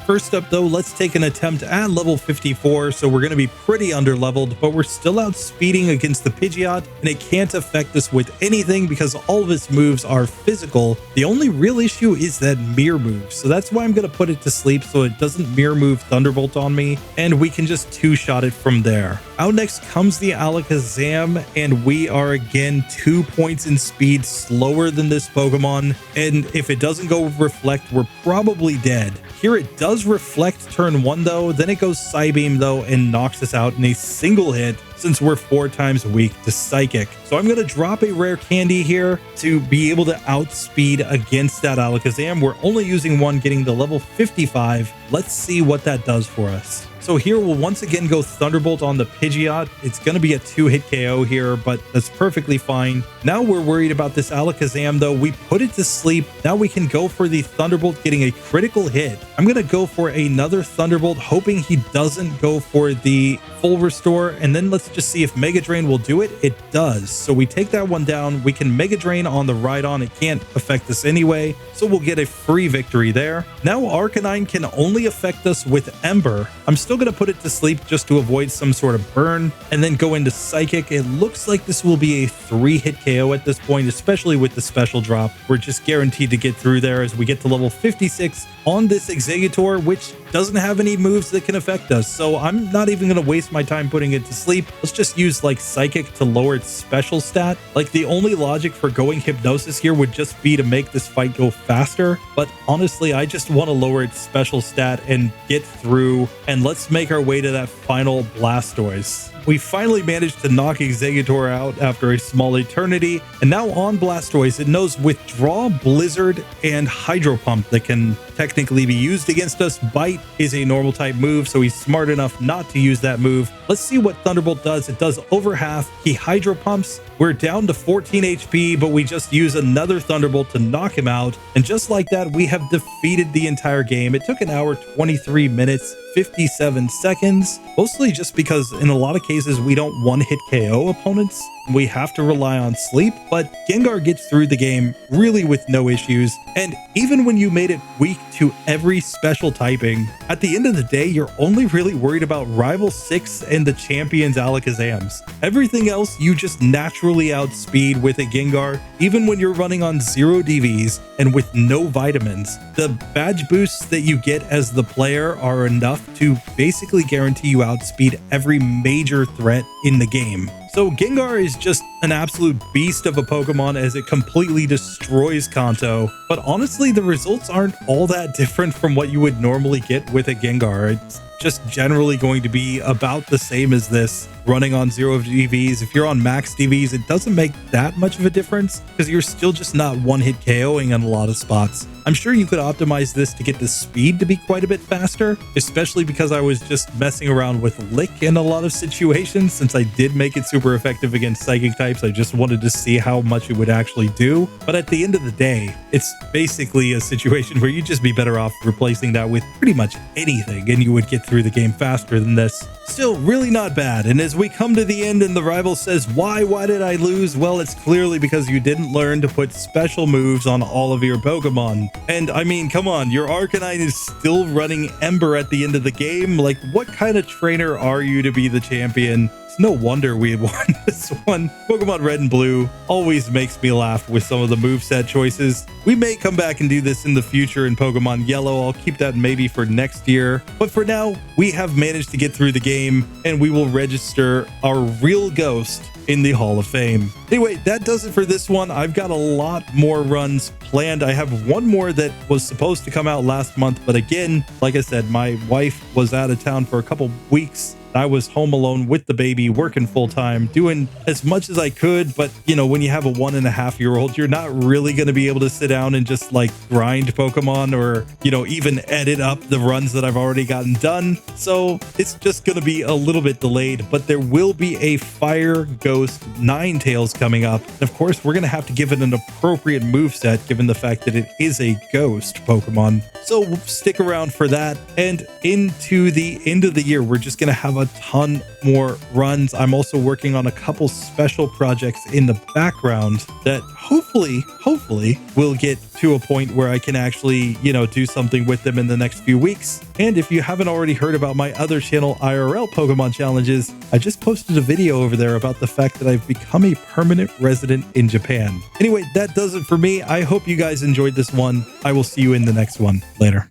First up though, let's take an attempt at level 54, so we're going to be pretty underleveled, but we're still outspeeding against the Pidgeot, and it can't affect us with anything because all of its moves are physical. The only real issue is that mirror move, so that's why I'm going to put it to sleep so it doesn't mirror move Thunderbolt on me, and we can just two-shot it from there. Out next comes the Alakazam, and we are again 2 points in speed slower than this Pokemon, and if it doesn't go Reflect, we're probably dead. Here it does Reflect turn 1 though, then it goes Psybeam though and knocks us out in a single hit. since we're 4 times weak to Psychic. So I'm going to drop a rare candy here to be able to outspeed against that Alakazam. We're only using one, getting to level 55. Let's see what that does for us. So here we'll once again go Thunderbolt on the Pidgeot. It's going to be a 2-hit KO here, but that's perfectly fine. Now we're worried about this Alakazam though. We put it to sleep. Now we can go for the Thunderbolt, getting a critical hit. I'm going to go for another Thunderbolt, hoping he doesn't go for the full restore. And then let's just see if Mega Drain will do it. It does. So we take that one down. We can Mega Drain on the Rhydon. It can't affect us anyway. So we'll get a free victory there. Now Arcanine can only affect us with Ember. I'm still going to put it to sleep just to avoid some sort of burn and then go into Psychic. It looks like this will be a 3-hit KO at this point, especially with the special drop. We're just guaranteed to get through there as we get to level 56 on this Exeggutor, which doesn't have any moves that can affect us. So I'm not even going to waste my time putting it to sleep. Let's just use like Psychic to lower its special stat. Like the only logic for going Hypnosis here would just be to make this fight go faster. But honestly, I just want to lower its special stat and get through. And let's make our way to that final Blastoise. We finally managed to knock Exeggutor out after a small eternity, and now on Blastoise, it knows Withdraw, Blizzard, and Hydro Pump that can technically be used against us. Bite is a normal type move, so he's smart enough not to use that move. Let's see what Thunderbolt does. It does over half. He Hydro Pumps. We're down to 14 HP, but we just use another Thunderbolt to knock him out, and just like that, we have defeated the entire game. It took an hour, 23 minutes, 57 seconds, mostly just because in a lot of cases we don't one-hit KO opponents. We have to rely on sleep, but Gengar gets through the game really with no issues. And even when you made it weak to every special typing, at the end of the day, you're only really worried about Rival 6 and the Champion's Alakazams. Everything else you just naturally outspeed with a Gengar, even when you're running on 0 DVs and with no vitamins. The badge boosts that you get as the player are enough to basically guarantee you outspeed every major threat in the game. So Gengar is just an absolute beast of a Pokemon as it completely destroys Kanto. But honestly, the results aren't all that different from what you would normally get with a Gengar. It's just generally going to be about the same as this, running on 0 DVs. If you're on max DVs, it doesn't make that much of a difference because you're still just not one-hit KOing in a lot of spots. I'm sure you could optimize this to get the speed to be quite a bit faster, especially because I was just messing around with Lick in a lot of situations. Since I did make it super effective against Psychic types, I just wanted to see how much it would actually do. But at the end of the day, it's basically a situation where you'd just be better off replacing that with pretty much anything and you would get through the game faster than this. Still really not bad. And as we come to the end and the rival says, why did I lose? Well, it's clearly because you didn't learn to put special moves on all of your Pokemon. And I mean, come on, your Arcanine is still running Ember at the end of the game. Like, what kind of trainer are you to be the champion? It's no wonder we had won this one. Pokemon Red and Blue always makes me laugh with some of the moveset choices. We may come back and do this in the future in Pokemon Yellow. I'll keep that maybe for next year. But for now, we have managed to get through the game and we will register our real ghost in the Hall of Fame. Anyway, that does it for this one. I've got a lot more runs planned. I have one more that was supposed to come out last month, but again, like I said, my wife was out of town for a couple weeks. I was home alone with the baby, working full time, doing as much as I could. But, you know, when you have a 1.5-year-old, you're not really going to be able to sit down and just like grind Pokemon or, you know, even edit up the runs that I've already gotten done. So it's just going to be a little bit delayed, but there will be a Fire Ghost Ninetales coming up. And of course, we're going to have to give it an appropriate moveset given the fact that it is a ghost Pokemon. So stick around for that. And into the end of the year, we're just going to have a ton more runs. I'm also working on a couple special projects in the background that hopefully will get to a point where I can actually, you know, do something with them in the next few weeks. And if you haven't already heard about my other channel, IRL Pokemon Challenges, I just posted a video over there about the fact that I've become a permanent resident in Japan. Anyway, that does it for me. I hope you guys enjoyed this one. I will see you in the next one. Later.